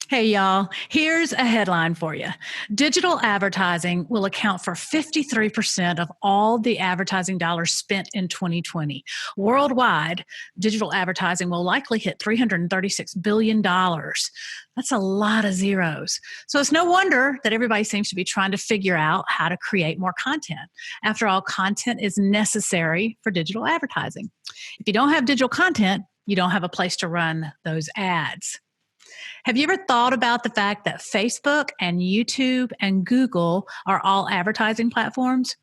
Hey, y'all, here's a headline for you. Digital advertising will account for 53% of all the advertising dollars spent in 2020. Worldwide, digital advertising will likely hit $336 billion. That's a lot of zeros. So it's no wonder that everybody seems to be trying to figure out how to create more content. After all, content is necessary for digital advertising. If you don't have digital content, you don't have a place to run those ads. Have you ever thought about the fact that Facebook and YouTube and Google are all advertising platforms?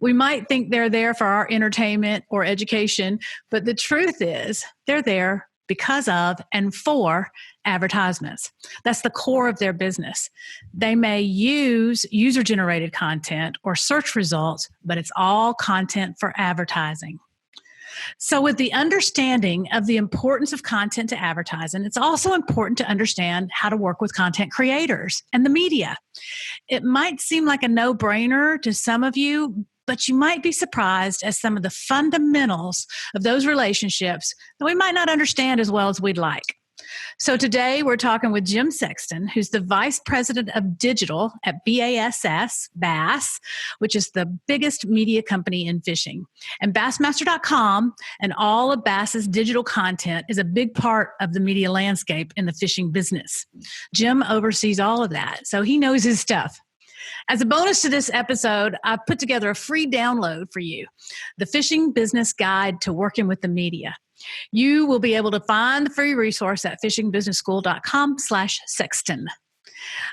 We might think they're there for our entertainment or education, but the truth is they're there because of and for advertisements. That's the core of their business. They may use user generated content or search results, but it's all content for advertising. So, with the understanding of the importance of content to advertising, it's also important to understand how to work with content creators and the media. It might seem like a no brainer to some of you, but you might be surprised at some of the fundamentals of those relationships that we might not understand as well as we'd like. So today we're talking with Jim Sexton, who's the Vice President of Digital at B.A.S.S, which is the biggest media company in fishing. And Bassmaster.com and all of Bass's digital content is a big part of the media landscape in the fishing business. Jim oversees all of that, so he knows his stuff. As a bonus to this episode, I've put together a free download for you, the Fishing Business Guide to Working with the Media. You will be able to find the free resource at fishingbusinessschool.com/Sexton.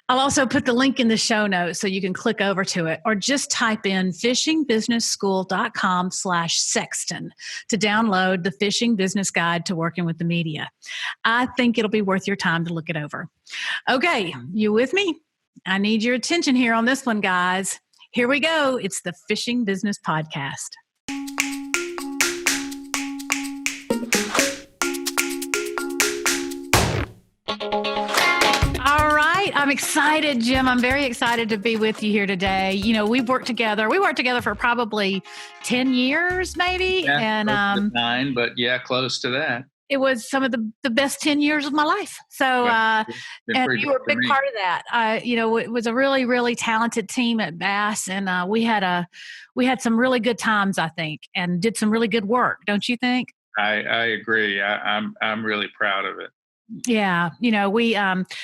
I'll also put the link in the show notes so you can click over to it, or just type in fishingbusinessschool.com/Sexton to download the Fishing Business Guide to Working with the Media. I think it'll be worth your time to look it over. Okay, you with me? I need your attention here on this one, guys. Here we go. It's the Fishing Business Podcast. All right. I'm excited, Jim. I'm very excited to be with you here today. You know, we've worked together. We worked together for probably 10 years, maybe. Yeah, and 9, but yeah, close to that. It was some of the best 10 years of my life. So, and you were a big part of that. It was a really, really talented team at Bass, and we had some really good times, I think, and did some really good work. Don't you think? I agree. I'm really proud of it. Yeah. We,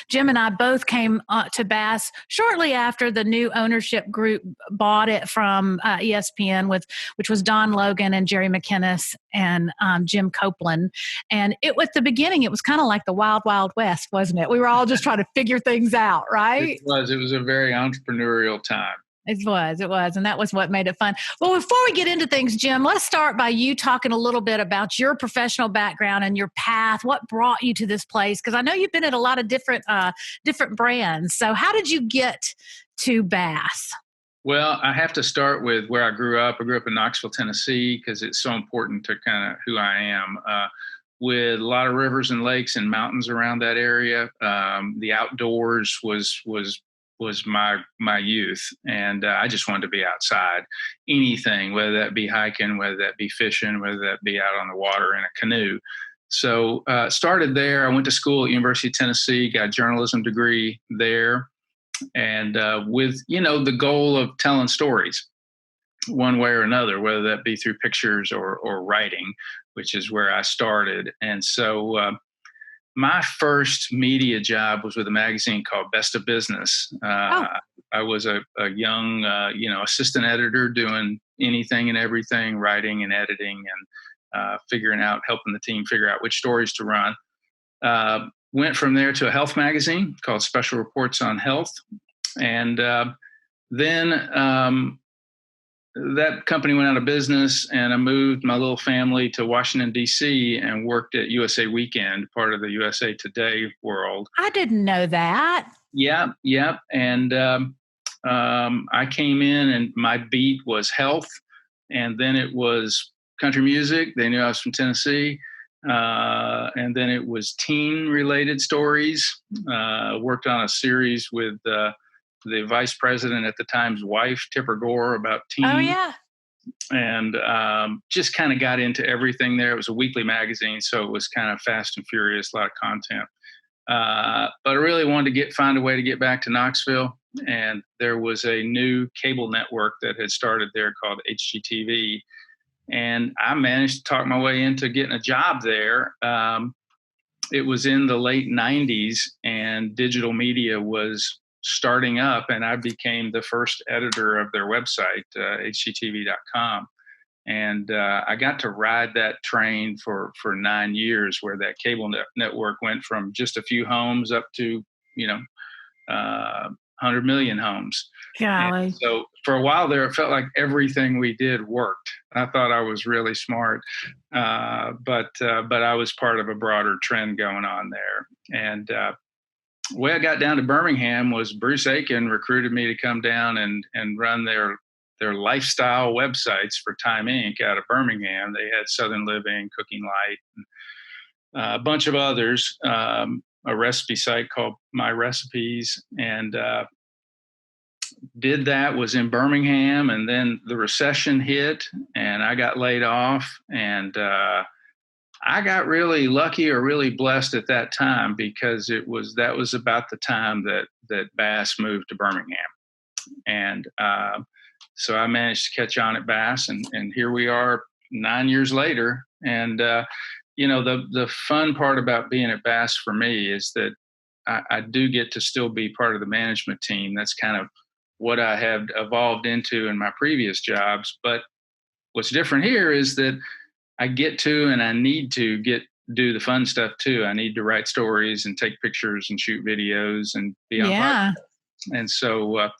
Jim and I both came to Bass shortly after the new ownership group bought it from ESPN, which was Don Logan and Jerry McInnes and Jim Copeland. And at the beginning, it was kind of like the Wild Wild West, wasn't it? We were all just trying to figure things out, right? It was a very entrepreneurial time. It was. And that was what made it fun. Well, before we get into things, Jim, let's start by you talking a little bit about your professional background and your path. What brought you to this place? Because I know you've been at a lot of different brands. So how did you get to Bass? Well, I have to start with where I grew up. I grew up in Knoxville, Tennessee, because it's so important to kind of who I am. With a lot of rivers and lakes and mountains around that area, the outdoors was my youth, and I just wanted to be outside. Anything, whether that be hiking, whether that be fishing, whether that be out on the water in a canoe. So started there. I went to school at University of Tennessee, got a journalism degree there, and with the goal of telling stories one way or another, whether that be through pictures or writing, which is where I started. And so my first media job was with a magazine called B.A.S.S. I was a young, assistant editor doing anything and everything, writing and editing and helping the team figure out which stories to run. Went from there to a health magazine called Special Reports on Health. And then that company went out of business, and I moved my little family to Washington, D.C. and worked at USA Weekend, part of the USA Today world. I didn't know that. Yeah. And I came in, and my beat was health, and then it was country music. They knew I was from Tennessee. And then it was teen-related stories. Worked on a series with the vice president at the time's wife, Tipper Gore, about teen. Oh, yeah. And just kind of got into everything there. It was a weekly magazine, so it was kind of fast and furious, a lot of content. But I really wanted to find a way to get back to Knoxville. And there was a new cable network that had started there called HGTV. And I managed to talk my way into getting a job there. It was in the late 90s, and digital media was starting up, and I became the first editor of their website, hgtv.com. And I got to ride that train for 9 years, where that cable network went from just a few homes up to, 100 million homes. And Golly. so for a while there, it felt like everything we did worked. I thought I was really smart, but I was part of a broader trend going on there. And the way I got down to Birmingham was Bruce Aiken recruited me to come down and run their lifestyle websites for Time Inc. out of Birmingham. They had Southern Living, Cooking Light, and a bunch of others, a recipe site called My Recipes, and did that, was in Birmingham. And then the recession hit and I got laid off. And I got really lucky or really blessed at that time, because that was about the time that B.A.S.S moved to Birmingham. And so I managed to catch on at B.A.S.S, and here we are 9 years later. And the fun part about being at B.A.S.S for me is that I do get to still be part of the management team. That's kind of what I have evolved into in my previous jobs. But what's different here is that I get to, and I need to do the fun stuff too. I need to write stories and take pictures and shoot videos and be on Yeah. podcasts. And so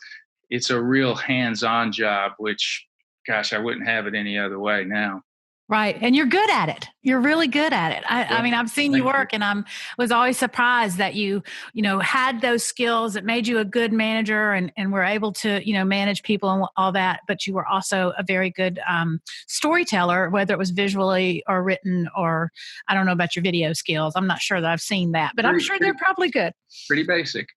it's a real hands-on job, which, gosh, I wouldn't have it any other way now. Right. And you're good at it. You're really good at it. I mean, I've seen you work, and was always surprised that you had those skills that made you a good manager, and were able to, manage people and all that. But you were also a very good storyteller, whether it was visually or written, or I don't know about your video skills. I'm not sure that I've seen that, but I'm sure they're probably good. Pretty basic.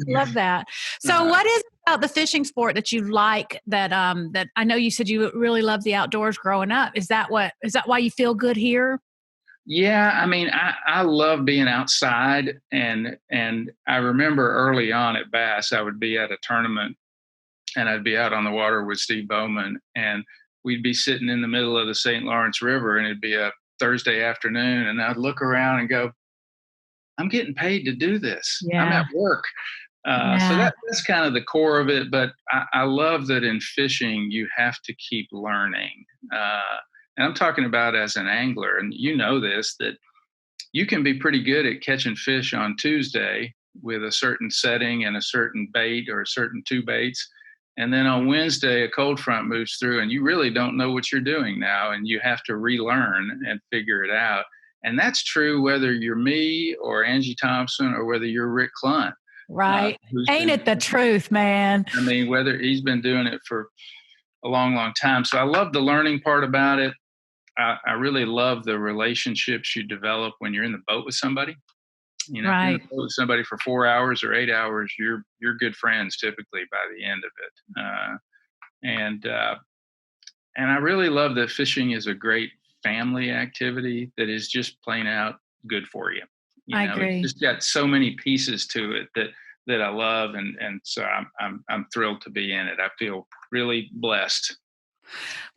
Love that. So what is about the fishing sport that you like, that I know you said you really loved the outdoors growing up? Is that why you feel good here? Yeah, I mean, I love being outside, and I remember early on at B.A.S S, I would be at a tournament, and I'd be out on the water with Steve Bowman, and we'd be sitting in the middle of the St. Lawrence River, and it'd be a Thursday afternoon, and I'd look around and go, I'm getting paid to do this. Yeah. I'm at work. So that's kind of the core of it. But I love that in fishing, you have to keep learning. And I'm talking about as an angler, and you know this, that you can be pretty good at catching fish on Tuesday with a certain setting and a certain bait or a certain two baits. And then on Wednesday, a cold front moves through, and you really don't know what you're doing now, and you have to relearn and figure it out. And that's true whether you're me or Angie Thompson, or whether you're Rick Clunt. Right. Ain't it the truth, man? I mean, whether he's been doing it for a long, long time. So I love the learning part about it. I really love the relationships you develop when you're in the boat with somebody. If you're in the boat with somebody for 4 hours or 8 hours, you're good friends typically by the end of it. And I really love that fishing is a great family activity that is just plain out good for you. I agree. It's just got so many pieces to it that I love, and so I'm thrilled to be in it. I feel really blessed.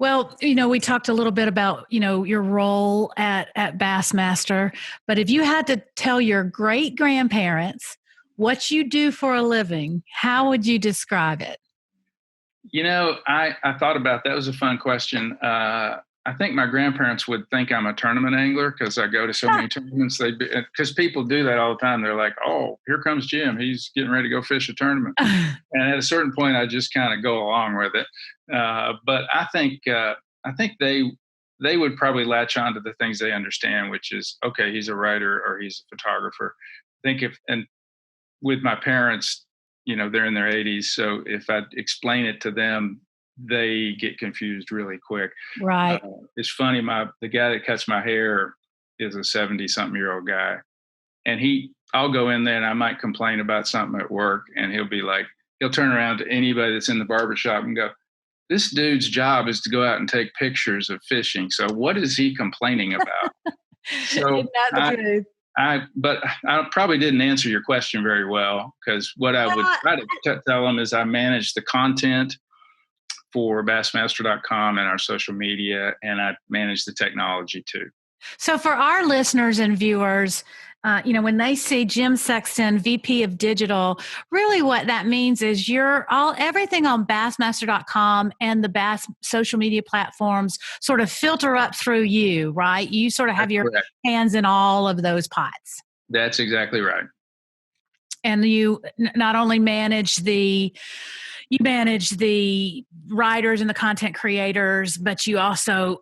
Well, we talked a little bit about, your role at Bassmaster, but if you had to tell your great grandparents what you do for a living, how would you describe it? I thought about that. Was a fun question. I think my grandparents would think I'm a tournament angler, because I go to so many tournaments. Because people do that all the time. They're like, "Oh, here comes Jim. He's getting ready to go fish a tournament." And at a certain point, I just kind of go along with it. But I think they would probably latch on to the things they understand, which is, okay, he's a writer or he's a photographer. I think and with my parents, they're in their 80s, so if I explain it to them, they get confused really quick. Right. It's funny. The guy that cuts my hair is a 70-something-year-old guy, and I'll go in there and I might complain about something at work, and he'll turn around to anybody that's in the barbershop and go, "This dude's job is to go out and take pictures of fishing. So what is he complaining about?" So Isn't that the truth? But I probably didn't answer your question very well, because what I would Well, try to tell them is I manage the content for bassmaster.com and our social media, and I manage the technology too. So for our listeners and viewers, when they see Jim Sexton, VP of Digital, really what that means is everything on bassmaster.com and the Bass social media platforms sort of filter up through you, right? You sort of have That's your correct. hands in all of those pots. That's exactly right. And you not only manage the writers and the content creators, but you also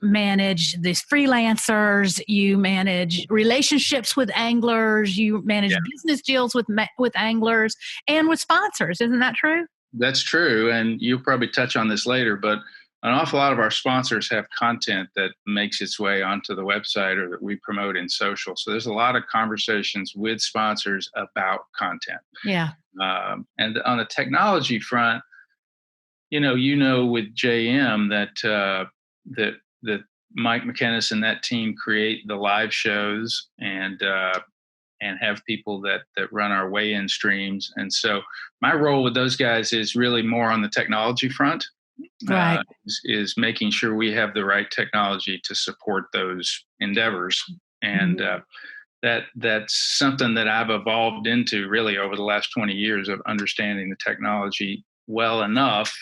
manage these freelancers. You manage relationships with anglers. You manage business deals with anglers and with sponsors. Isn't that true? That's true. And you'll probably touch on this later, but an awful lot of our sponsors have content that makes its way onto the website or that we promote in social. So there's a lot of conversations with sponsors about content. Yeah. And on the technology front, with JM that Mike McInnes and that team create the live shows and have people that run our weigh-in streams. And so my role with those guys is really more on the technology front. Right. Is making sure we have the right technology to support those endeavors. And that's something that I've evolved into really over the last 20 years of understanding the technology well enough.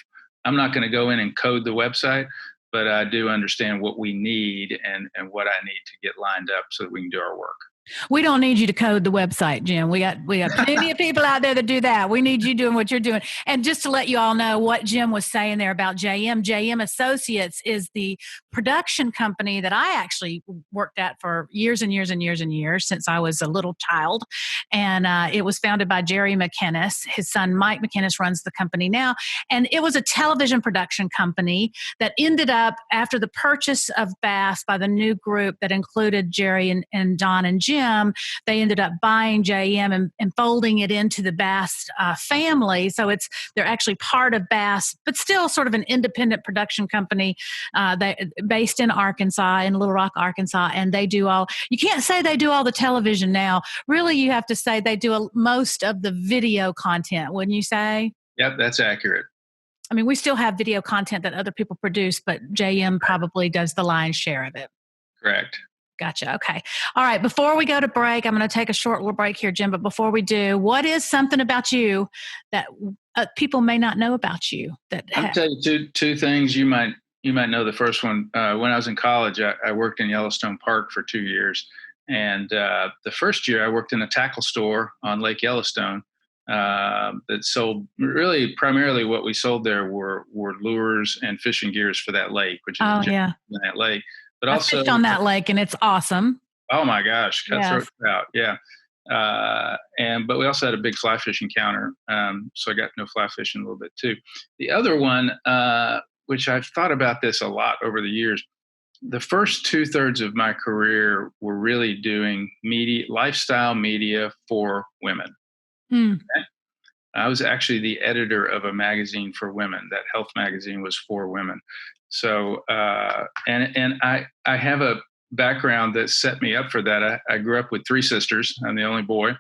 I'm not going to go in and code the website, but I do understand what we need and what I need to get lined up so that we can do our work. We don't need you to code the website, Jim. We got plenty of people out there that do that. We need you doing what you're doing. And just to let you all know what Jim was saying there about JM Associates is the production company that I actually worked at for years and years and years and years since I was a little child. And it was founded by Jerry McInnes. His son, Mike McInnes, runs the company now. And it was a television production company that ended up, after the purchase of B.A.S.S by the new group that included Jerry and Don and Jim, they ended up buying JM and folding it into the B.A.S family. So they're actually part of B.A.S, but still sort of an independent production company based in Arkansas, in Little Rock, Arkansas. And you can't say they do all the television now. Really, you have to say they do most of the video content, wouldn't you say? Yep, that's accurate. I mean, we still have video content that other people produce, but JM probably does the lion's share of it. Correct. Gotcha. Okay. All right. Before we go to break, I'm going to take a short little break here, Jim. But before we do, what is something about you that people may not know about you? I'll tell you two things. You might know the first one. When I was in college, I worked in Yellowstone Park for 2 years. And the first year I worked in a tackle store on Lake Yellowstone that sold really primarily what we sold there were lures and fishing gears for that lake, which is in that lake. But I also fished on that lake, and it's awesome. Oh my gosh, cutthroat trout, yeah. But we also had a big fly fishing counter, so I got to know fly fishing a little bit too. The other one, which I've thought about this a lot over the years, the first 2/3 of my career were really doing lifestyle media for women. Okay? I was actually the editor of a magazine for women. That health magazine was for women. So, and I have a background that set me up for that. I grew up with 3 sisters. I'm the only boy.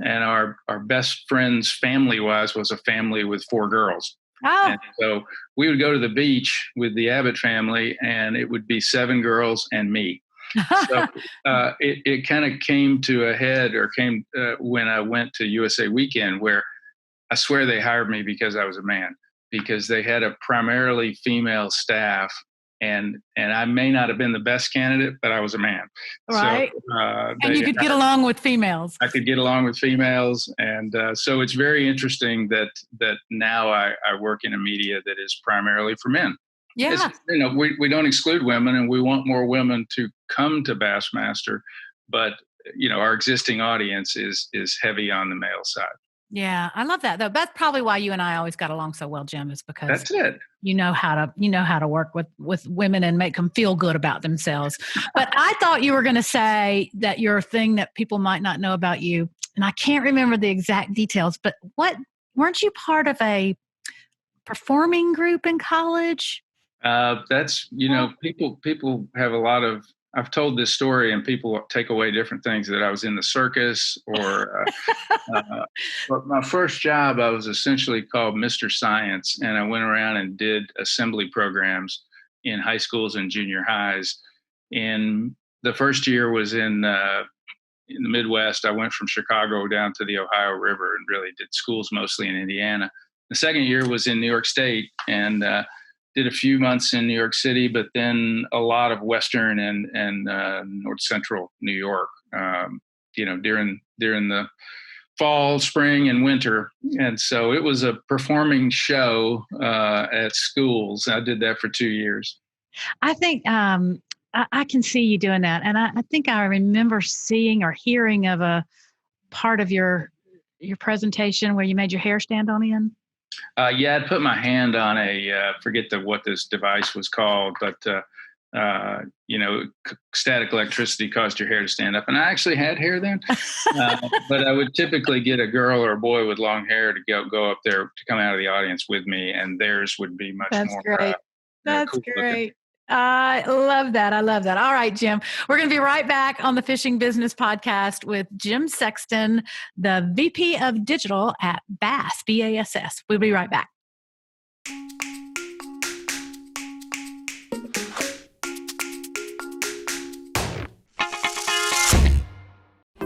And our best friends, family-wise, was a family with 4 girls. Oh. And so we would go to the beach with the Abbott family, and it would be 7 girls and me. So it kind of came to a head, or came when I went to USA Weekend, where I swear they hired me because I was a man, because they had a primarily female staff, and I may not have been the best candidate, but I was a man. Right. So, and you could get along with females. I could get along with females. And so it's very interesting that now I work in a media that is primarily for men. Yeah. We don't exclude women, and we want more women to come to Bassmaster, but our existing audience is heavy on the male side. Yeah, I love that though. That's probably why you and I always got along so well, Jim, is because that's it. You know how to work with women and make them feel good about themselves. But I thought you were going to say that your thing that people might not know about you, and I can't remember the exact details, but weren't you part of a performing group in college? That's people have a lot of I've told this story and people take away different things, that I was in the circus or but my first job, I was essentially called Mr. Science, and I went around and did assembly programs in high schools and junior highs. And the first year was in the Midwest. I went from Chicago down to the Ohio River and really did schools mostly in Indiana. The second year was in New York State, and did a few months in New York City, but then a lot of Western and North Central New York. During the fall, spring, and winter, and so it was a performing show at schools. I did that for 2 years. I think I can see you doing that. And I think I remember seeing or hearing of a part of your presentation where you made your hair stand on end. Yeah, I'd put my hand on forget what this device was called, but static electricity caused your hair to stand up. And I actually had hair then, but I would typically get a girl or a boy with long hair to go up there to come out of the audience with me, and theirs would be much That's more great. That's cool looking. great. I love that. I love that. All right, Jim, we're going to be right back on the Fishing Business Podcast with Jim Sexton, the VP of Digital at B.A.S S, B-A-S-S. We'll be right back.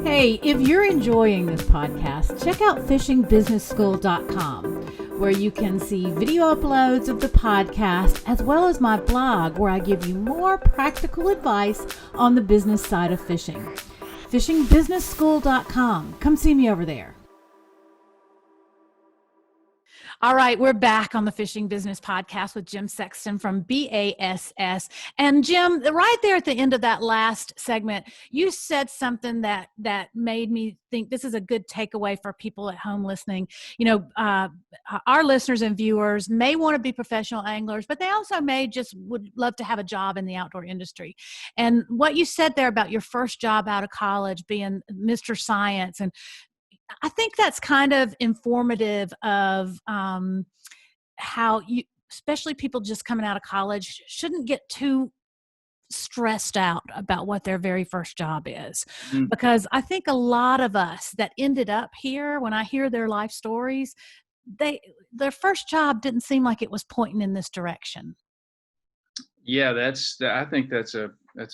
Hey, if you're enjoying this podcast, check out fishingbusinessschool.com, where you can see video uploads of the podcast, as well as my blog, where I give you more practical advice on the business side of fishing. fishingbusinessschool.com. Come see me over there. All right, we're back on the Fishing Business Podcast with Jim Sexton from B.A.S.S. And Jim, right there at the end of that last segment, you said something that made me think this is a good takeaway for people at home listening. Our listeners and viewers may want to be professional anglers, but they also would love to have a job in the outdoor industry. And what you said there about your first job out of college being Mr. Science, and I think that's kind of informative of how especially people just coming out of college, shouldn't get too stressed out about what their very first job is. Mm. Because I think a lot of us that ended up here, when I hear their life stories, their first job didn't seem like it was pointing in this direction. Yeah, I think that's a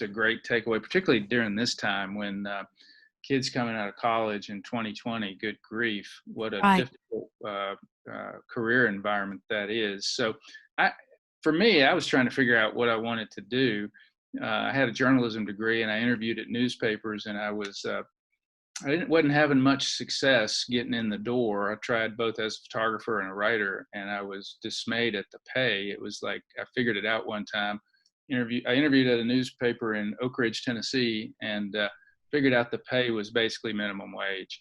great takeaway, particularly during this time when kids coming out of college in 2020, good grief, what a difficult career environment that is. So for me, I was trying to figure out what I wanted to do. I had a journalism degree and I interviewed at newspapers, and I wasn't having much success getting in the door. I tried both as a photographer and a writer, and I was dismayed at the pay. It was like, I figured it out one time. I interviewed at a newspaper in Oak Ridge, Tennessee, and figured out the pay was basically minimum wage.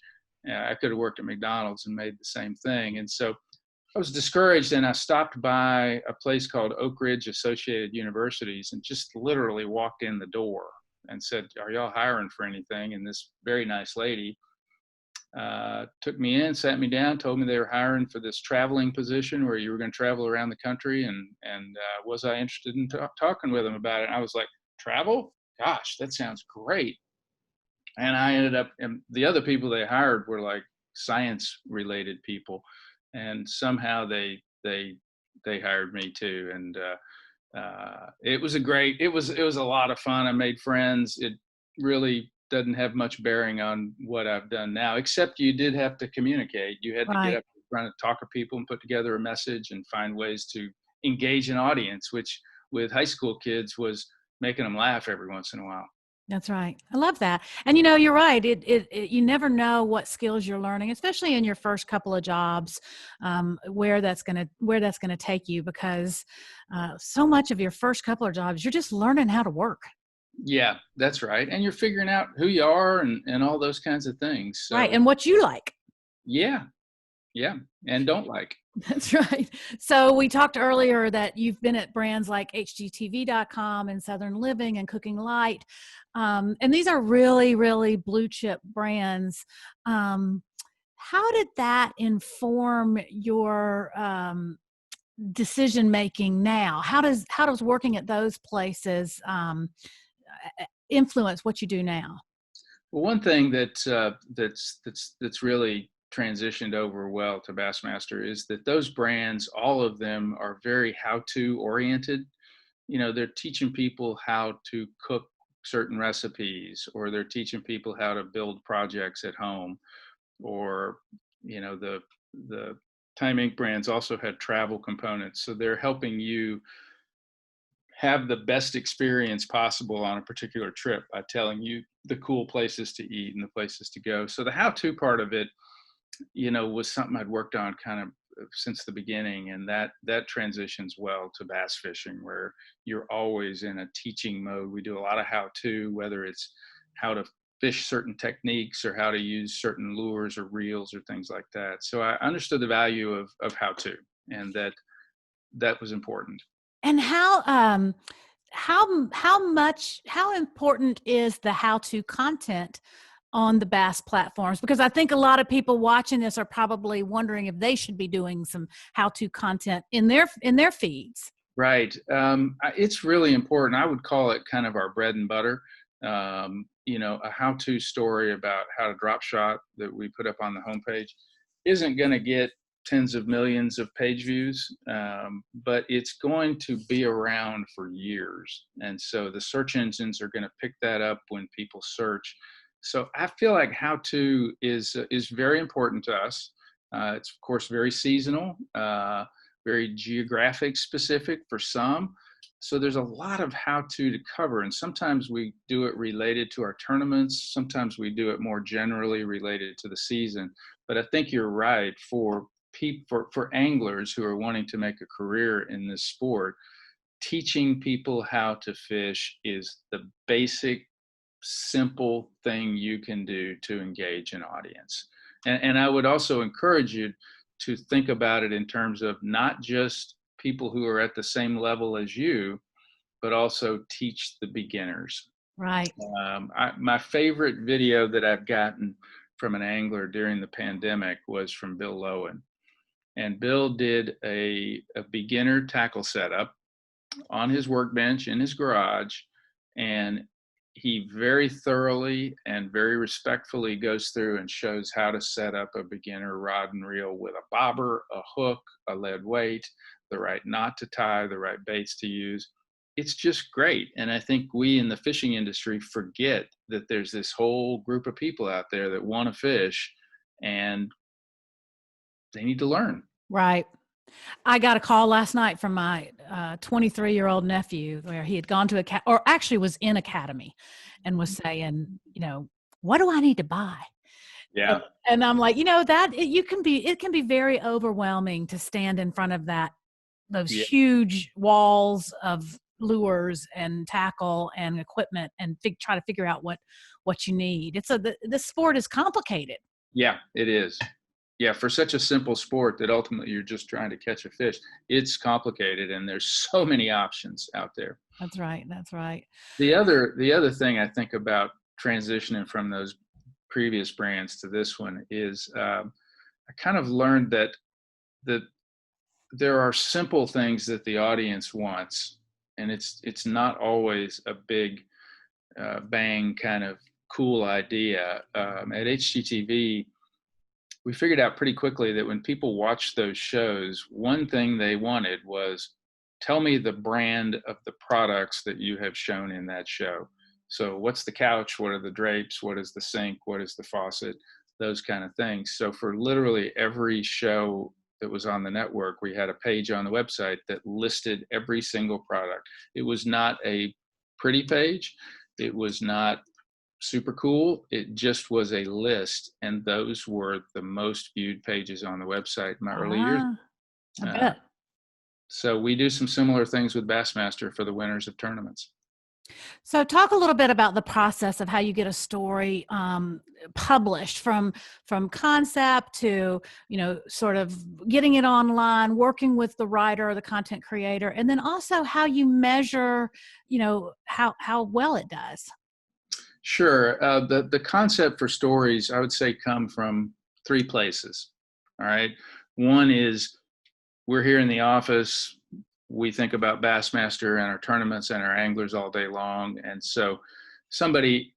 I could have worked at McDonald's and made the same thing. And so I was discouraged, and I stopped by a place called Oak Ridge Associated Universities and just literally walked in the door and said, "Are y'all hiring for anything?" And this very nice lady took me in, sat me down, told me they were hiring for this traveling position where you were going to travel around the country, and was I interested in talking with them about it? And I was like, travel? Gosh, that sounds great. And I ended up, and the other people they hired were like science related people, and somehow they hired me too. And it was a lot of fun. I made friends. It really doesn't have much bearing on what I've done now, except you did have to communicate. You had to get up in front of talk to people and put together a message and find ways to engage an audience, which with high school kids was making them laugh every once in a while. That's right. I love that. And you're right. You never know what skills you're learning, especially in your first couple of jobs, where that's going to take you, because so much of your first couple of jobs, you're just learning how to work. Yeah, that's right. And you're figuring out who you are and all those kinds of things. So, right. And what you like. Yeah. And don't like. That's right. So we talked earlier that you've been at brands like HGTV.com and Southern Living and Cooking Light. And these are really, really blue chip brands. How did that inform your decision making now? How does working at those places influence what you do now? Well, one thing that's really transitioned over well to Bassmaster is that those brands, all of them, are very how-to oriented. They're teaching people how to cook certain recipes, or they're teaching people how to build projects at home, or the Time Inc. brands also had travel components, so they're helping you have the best experience possible on a particular trip by telling you the cool places to eat and the places to go. So the how-to part of it, was something I'd worked on kind of since the beginning, and that transitions well to bass fishing, where you're always in a teaching mode. We do a lot of how-to, whether it's how to fish certain techniques or how to use certain lures or reels or things like that. So I understood the value of how-to, and that was important. And how important is the how-to content on the Bass platforms? Because I think a lot of people watching this are probably wondering if they should be doing some how-to content in their feeds. Right. It's really important. I would call it kind of our bread and butter. A how-to story about how to drop shot that we put up on the homepage isn't going to get tens of millions of page views, but it's going to be around for years. And so the search engines are going to pick that up when people search. So I feel like how-to is very important to us. It's of course very seasonal. Very geographic specific for some. So there's a lot of how-to cover, and sometimes we do it related to our tournaments. Sometimes we do it more generally related to the season. But I think you're right, for anglers who are wanting to make a career in this sport, teaching people how to fish is the basic, simple thing you can do to engage an audience. And I would also encourage you to think about it in terms of not just people who are at the same level as you, but also teach the beginners. Right. My favorite video that I've gotten from an angler during the pandemic was from Bill Lowen. And Bill did a beginner tackle setup on his workbench in his garage, and he very thoroughly and very respectfully goes through and shows how to set up a beginner rod and reel with a bobber, a hook, a lead weight, the right knot to tie, the right baits to use. It's just great. And I think we in the fishing industry forget that there's this whole group of people out there that want to fish, and they need to learn. Right. I got a call last night from my 23-year-old nephew, where he had gone to or actually was in academy, and was saying, what do I need to buy? Yeah. And I'm like, that it can be very overwhelming to stand in front of those Yeah. huge walls of lures and tackle and equipment, and try to figure out what you need. The sport is complicated. Yeah, it is. Yeah, for such a simple sport that ultimately you're just trying to catch a fish, it's complicated, and there's so many options out there. That's right. That's right. The other thing I think about transitioning from those previous brands to this one is, I kind of learned that there are simple things that the audience wants, and it's not always a big bang kind of cool idea. At HGTV, we figured out pretty quickly that when people watched those shows, one thing they wanted was, tell me the brand of the products that you have shown in that show. So what's the couch? What are the drapes? What is the sink? What is the faucet? Those kind of things. So for literally every show that was on the network, we had a page on the website that listed every single product. It was not a pretty page. It was not super cool. It just was a list, and those were the most viewed pages on the website in my early years. I bet. So we do some similar things with Bassmaster for the winners of tournaments. So talk a little bit about the process of how you get a story published from concept to, sort of getting it online, working with the writer or the content creator, and then also how you measure, how well it does. Sure. The concept for stories, I would say, come from three places. All right. One is, we're here in the office. We think about Bassmaster and our tournaments and our anglers all day long. And so somebody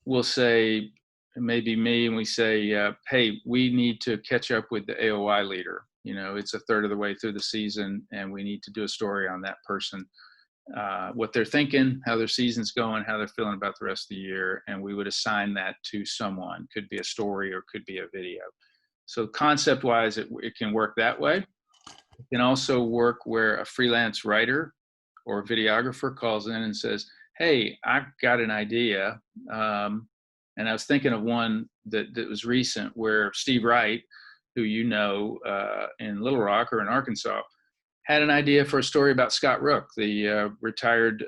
will say, maybe me, and we say, hey, we need to catch up with the AOI leader. It's a third of the way through the season, and we need to do a story on that person, what they're thinking, how their season's going, how they're feeling about the rest of the year. And we would assign that to someone. Could be a story or could be a video. So concept wise, it can work that way. It can also work where a freelance writer or videographer calls in and says, hey, I've got an idea. And I was thinking of one that was recent where Steve Wright, who in Little Rock or in Arkansas, had an idea for a story about Scott Rook, the retired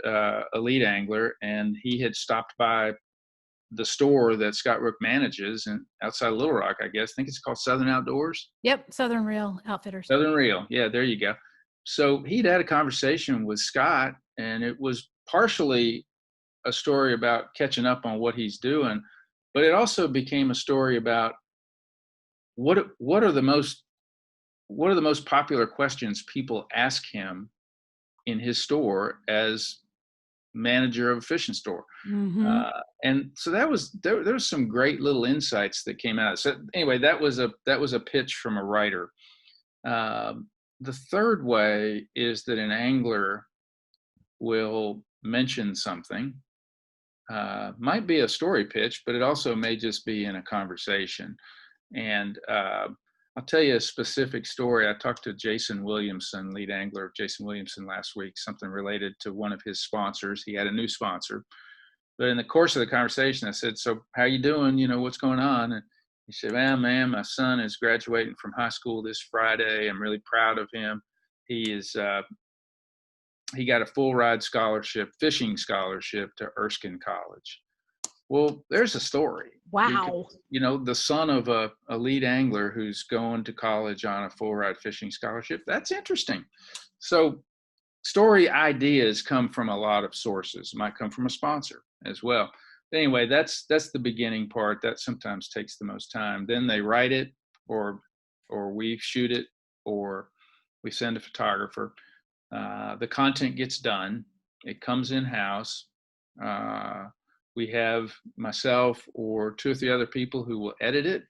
elite angler, and he had stopped by the store that Scott Rook manages and outside Little Rock, I guess. I think it's called Southern Outdoors. Yep, Southern Reel Outfitters. Southern Reel, yeah, there you go. So he'd had a conversation with Scott, and it was partially a story about catching up on what he's doing, but it also became a story about what are the most popular questions people ask him in his store as manager of a fishing store. Mm-hmm. And so there was some great little insights that came out. So anyway, that was a pitch from a writer. The third way is that an angler will mention something. Might be a story pitch, but it also may just be in a conversation. And I'll tell you a specific story. I talked to Jason Williamson, lead angler of Jason Williamson, last week, something related to one of his sponsors. He had a new sponsor. But in the course of the conversation, I said, so how you doing? What's going on? And he said, man, my son is graduating from high school this Friday. I'm really proud of him. He got a full ride scholarship, fishing scholarship to Erskine College. Well, there's a story. Wow. The son of a lead angler who's going to college on a full ride fishing scholarship. That's interesting. So story ideas come from a lot of sources. It might come from a sponsor as well. But anyway, that's the beginning part. That sometimes takes the most time. Then they write it, or we shoot it, or we send a photographer. The content gets done. It comes in-house. We have myself or two or three other people who will edit it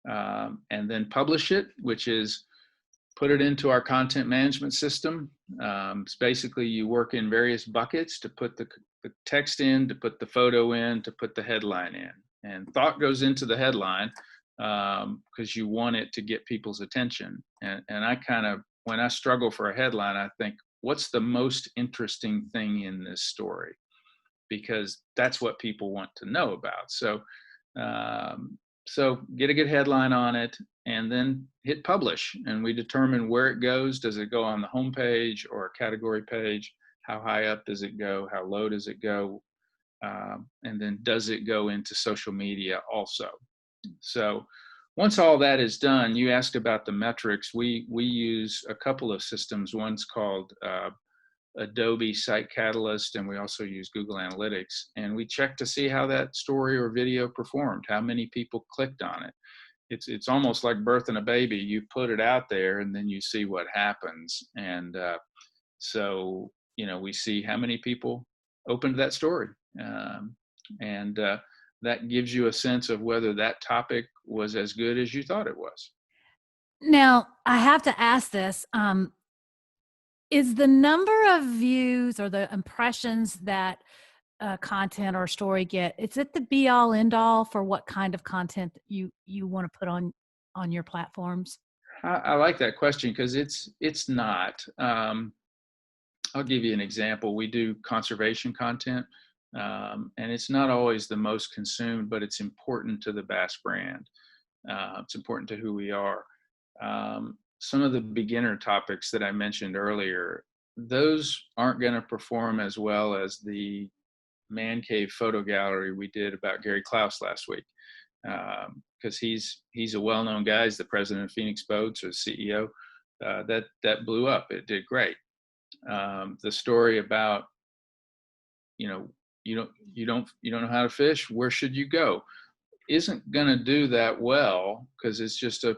and then publish it, which is put it into our content management system. It's basically you work in various buckets to put the text in, to put the photo in, to put the headline in. And thought goes into the headline because you want it to get people's attention. And I kind of, when I struggle for a headline, I think, what's the most interesting thing in this story? Because that's what people want to know about. So get a good headline on it and then hit publish. And we determine where it goes. Does it go on the homepage or a category page? How high up does it go? How low does it go? And then does it go into social media also? So once all that is done, you asked about the metrics. We use a couple of systems. One's called Adobe Site Catalyst, and we also use Google Analytics. And we check to see how that story or video performed, how many people clicked on it. It's almost like birthing a baby. You put it out there and then you see what happens. And so, we see how many people opened that story. And that gives you a sense of whether that topic was as good as you thought it was. Now, I have to ask this. Is the number of views or the impressions that content or story get, is it the be all end all for what kind of content you want to put on your platforms? I like that question because it's not. I'll give you an example. We do conservation content, and it's not always the most consumed, but it's important to the B.A.S.S brand. It's important to who we are. Some of the beginner topics that I mentioned earlier, those aren't going to perform as well as the man cave photo gallery we did about Gary Klaus last week, because he's a well-known guy. He's the president of Phoenix Boats, or CEO. That blew up. It did great. The story about you don't know how to fish, where should you go, isn't going to do that well because it's just a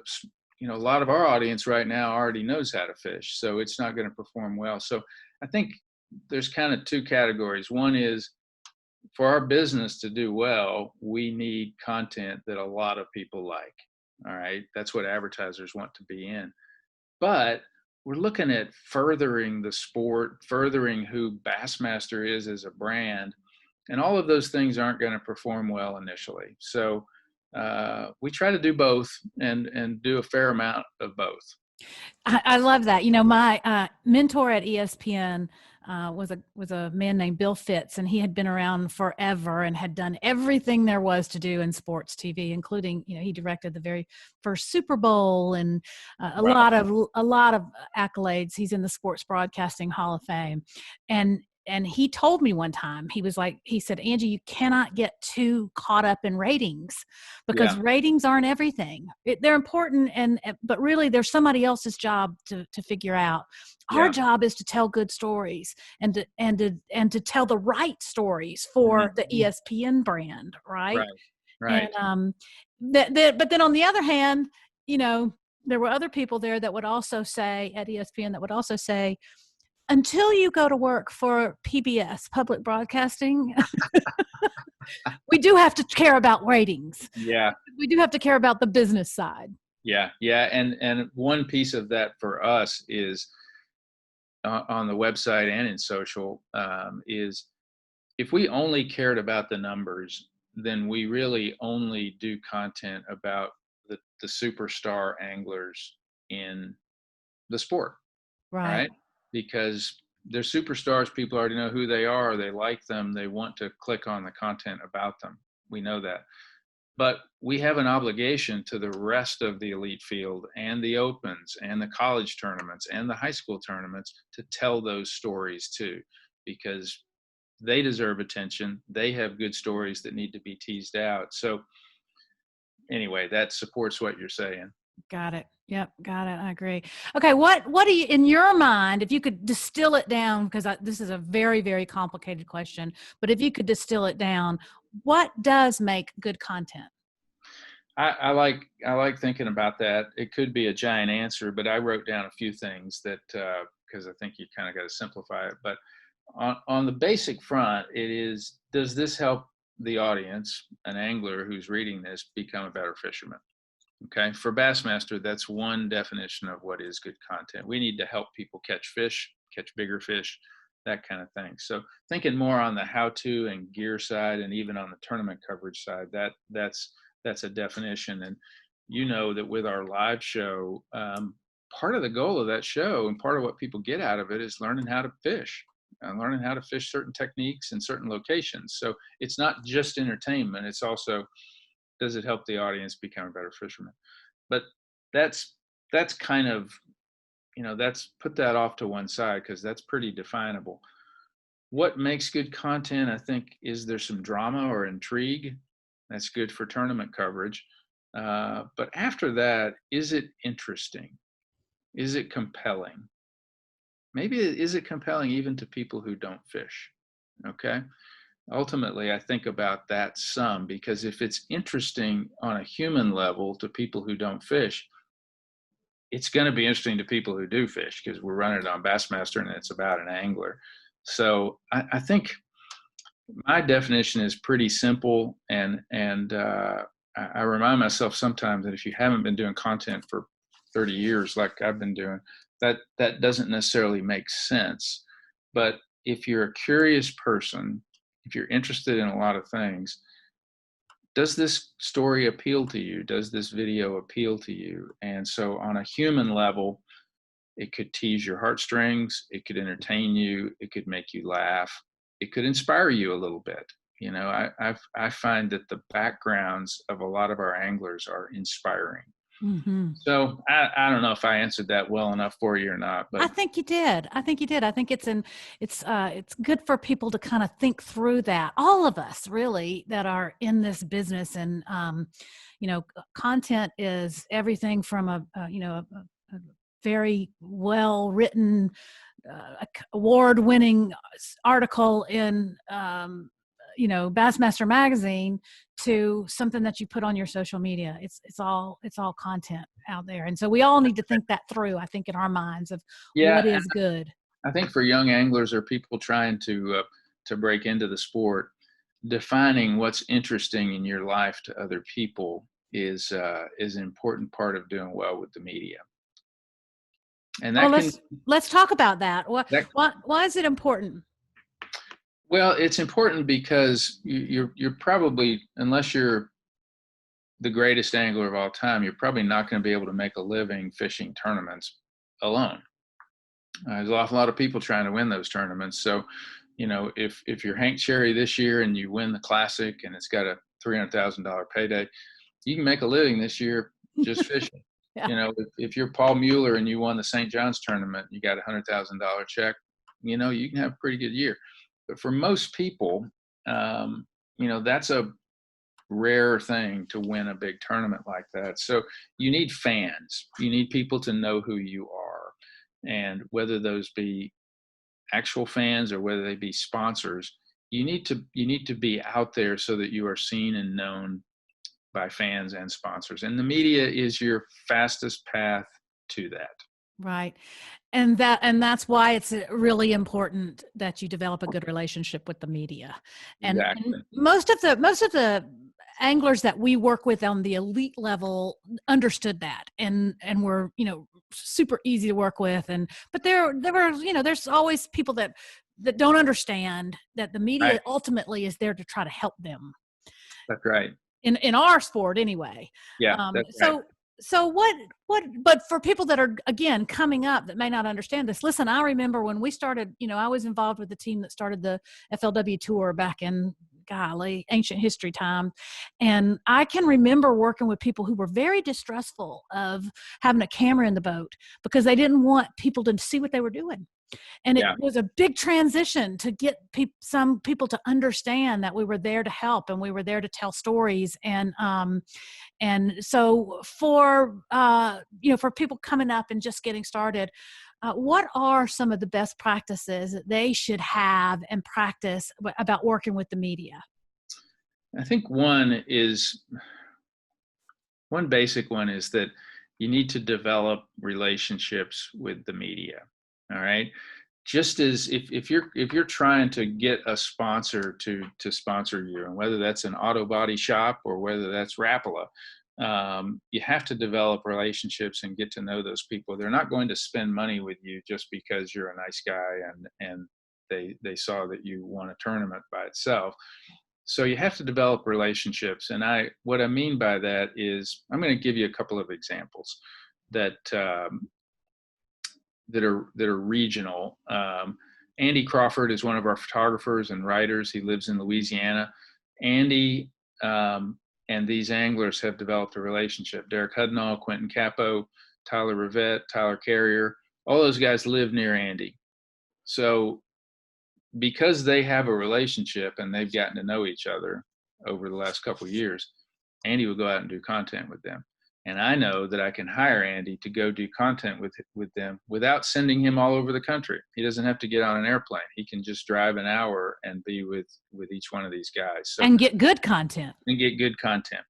lot of our audience right now already knows how to fish, so it's not going to perform well. So I think there's kind of two categories. One is for our business to do well, we need content that a lot of people like. All right. That's what advertisers want to be in. But we're looking at furthering the sport, furthering who Bassmaster is as a brand. And all of those things aren't going to perform well initially. So we try to do both and do a fair amount of both. I love that. You know, my mentor at ESPN was a man named Bill Fitz, and he had been around forever and had done everything there was to do in sports TV, including, you know, he directed the very first Super Bowl and a Wow. lot of accolades. He's in the Sports Broadcasting Hall of Fame, and he told me one time, he said, Angie, you cannot get too caught up in ratings, because Yeah. ratings aren't everything. They're important, but really there's somebody else's job to figure out. Our Yeah. job is to tell good stories and to tell the right stories for the Mhm. ESPN brand, right? Right. And Right. but then on the other hand, you know, there were other people there that would also say at ESPN that would also say, until you go to work for PBS, public broadcasting, we do have to care about ratings. Yeah. We do have to care about the business side. Yeah. Yeah. And one piece of that for us is on the website and in social is if we only cared about the numbers, then we really only do content about the superstar anglers in the sport. All Right. right. Because they're superstars. People already know who they are. They like them. They want to click on the content about them. We know that. But we have an obligation to the rest of the elite field and the opens and the college tournaments and the high school tournaments to tell those stories too, because they deserve attention. They have good stories that need to be teased out. So anyway, that supports what you're saying. Got it. Yep. Got it. I agree. Okay. What do you, in your mind, if you could distill it down, because this is a very, very complicated question, but if you could distill it down, what does make good content? I like thinking about that. It could be a giant answer, but I wrote down a few things that because I think you kind of got to simplify it. But on the basic front, it is, does this help the audience, an angler who's reading this, become a better fisherman? Okay, for Bassmaster, that's one definition of what is good content. We need to help people catch fish, catch bigger fish, that kind of thing. So thinking more on the how-to and gear side, and even on the tournament coverage side, that's a definition. And you know that with our live show, part of the goal of that show and part of what people get out of it is learning how to fish and learning how to fish certain techniques in certain locations. So it's not just entertainment; it's also, does it help the audience become a better fisherman? But that's kind of, that's, put that off to one side because that's pretty definable. What makes good content, I think, is there some drama or intrigue? That's good for tournament coverage. But after that, is it interesting? Is it compelling? Maybe is it compelling even to people who don't fish? Okay. Ultimately, I think about that some, because if it's interesting on a human level to people who don't fish, it's going to be interesting to people who do fish because we're running it on Bassmaster and it's about an angler. So I think my definition is pretty simple, and I remind myself sometimes that if you haven't been doing content for 30 years like I've been doing, that doesn't necessarily make sense. But if you're a curious person, if you're interested in a lot of things, does this story appeal to you? Does this video appeal to you? And so on a human level, it could tease your heartstrings, it could entertain you, it could make you laugh, it could inspire you a little bit. I find that the backgrounds of a lot of our anglers are inspiring. Mm-hmm. So I don't know if I answered that well enough for you or not, I but think you did. I think you did. I think it's good for people to kind of think through that. All of us really that are in this business, and content is everything from a very well written, award winning article in Bassmaster magazine to something that you put on your social media. It's all content out there, and so we all need to think that through, I think, in our minds of yeah, what is good. I think for young anglers or people trying to break into the sport, defining what's interesting in your life to other people is an important part of doing well with the media. And Well, that can let's talk about that. that Why is it important? well, it's important because you're probably, unless you're the greatest angler of all time, you're probably not going to be able to make a living fishing tournaments alone. There's an awful lot of people trying to win those tournaments. So, if you're Hank Cherry this year and you win the Classic and it's got a $300,000 payday, you can make a living this year just fishing. Yeah. If you're Paul Mueller and you won the St. John's tournament, you got a $100,000 check. You can have a pretty good year. But for most people, that's a rare thing to win a big tournament like that. So you need fans. You need people to know who you are, and whether those be actual fans or whether they be sponsors, you need to be out there so that you are seen and known by fans and sponsors. And the media is your fastest path to that. Right. And that's why it's really important that you develop a good relationship with the media. And Exactly. most of the anglers that we work with on the elite level understood that and were, super easy to work with. But there were, there's always people that don't understand that the media Right. ultimately is there to try to help them. That's right. In our sport anyway. Yeah, that's right. So but for people that are, again, coming up that may not understand this, listen, I remember when we started, I was involved with the team that started the FLW tour back in, golly, ancient history time. And I can remember working with people who were very distrustful of having a camera in the boat because they didn't want people to see what they were doing. And it Yeah. was a big transition to get some people to understand that we were there to help and we were there to tell stories. And so for for people coming up and just getting started, what are some of the best practices that they should have and practice about working with the media? I think one basic one is that you need to develop relationships with the media. All right. Just as if you're trying to get a sponsor to sponsor you, and whether that's an auto body shop or whether that's Rapala, you have to develop relationships and get to know those people. They're not going to spend money with you just because you're a nice guy and they saw that you won a tournament by itself. So you have to develop relationships. And what I mean by that is, I'm going to give you a couple of examples that that are regional. Andy Crawford is one of our photographers and writers. He lives in Louisiana. Andy and these anglers have developed a relationship. Derek Hudnall, Quentin Capo, Tyler Rivette, Tyler Carrier, all those guys live near Andy. So because they have a relationship and they've gotten to know each other over the last couple of years, Andy will go out and do content with them. And I know that I can hire Andy to go do content with them without sending him all over the country. He doesn't have to get on an airplane. He can just drive an hour and be with each one of these guys. So, and get good content. And get good content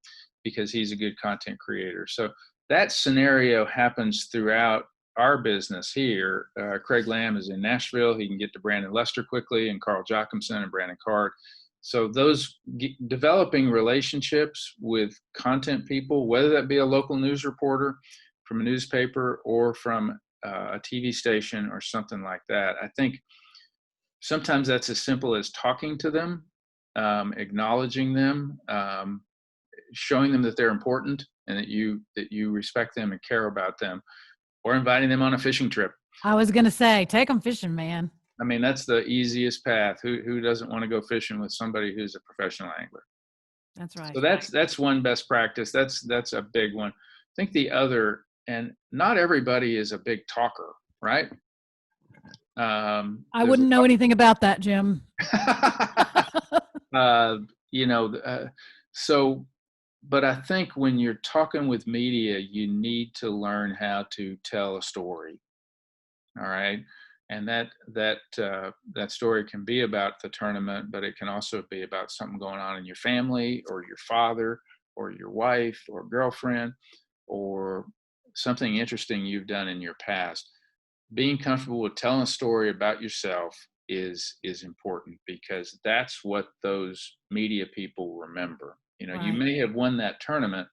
because he's a good content creator. So that scenario happens throughout our business here. Craig Lamb is in Nashville. He can get to Brandon Lester quickly, and Carl Jochimson and Brandon Card. So those developing relationships with content people, whether that be a local news reporter from a newspaper or from a TV station or something like that, I think sometimes that's as simple as talking to them, acknowledging them, showing them that they're important and that you respect them and care about them, or inviting them on a fishing trip. I was going to say, take them fishing, man. I mean, that's the easiest path. Who doesn't want to go fishing with somebody who's a professional angler? That's right. So that's one best practice. That's a big one. I think the other, and not everybody is a big talker, right? I wouldn't know anything about that, Jim. So, but I think when you're talking with media, you need to learn how to tell a story. All right. And that story can be about the tournament, but it can also be about something going on in your family or your father or your wife or girlfriend or something interesting you've done in your past. Being comfortable with telling a story about yourself is important, because that's what those media people remember. You Right. may have won that tournament,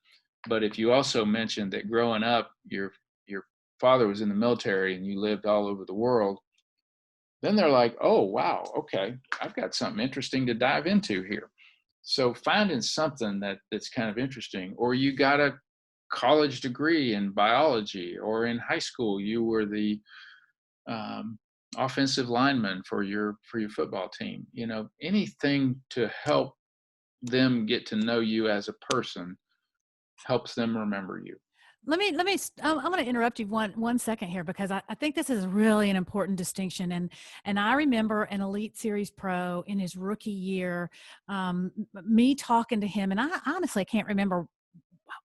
but if you also mentioned that growing up, your father was in the military and you lived all over the world, then they're like, oh, wow, okay, I've got something interesting to dive into here. So finding something that's kind of interesting, or you got a college degree in biology, or in high school you were the um, offensive lineman for your football team. Anything to help them get to know you as a person helps them remember you. I'm going to interrupt you one second here, because I think this is really an important distinction. And I remember an Elite Series pro in his rookie year, me talking to him, and I honestly can't remember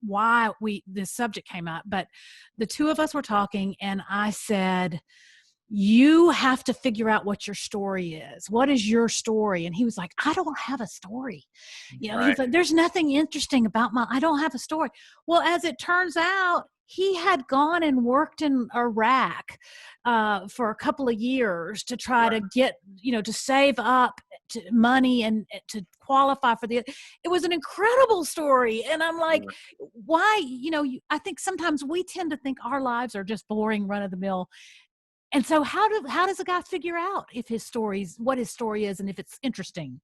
why this subject came up, but the two of us were talking, and I said, you have to figure out what your story is. What is your story? And he was like, I don't have a story. Right. He's like, there's nothing interesting about I don't have a story. Well, as it turns out, he had gone and worked in Iraq for a couple of years to try to Right. get, to save up money and to qualify for it was an incredible story. And I'm like, Right. why, I think sometimes we tend to think our lives are just boring, run of the mill. And so how does a guy figure out if what his story is and if it's interesting?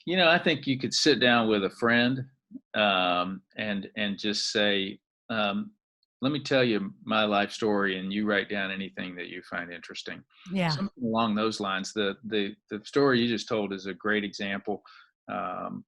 I think you could sit down with a friend, and just say, um, "Let me tell you my life story," and you write down anything that you find interesting. Yeah. Something along those lines. The story you just told is a great example. Um,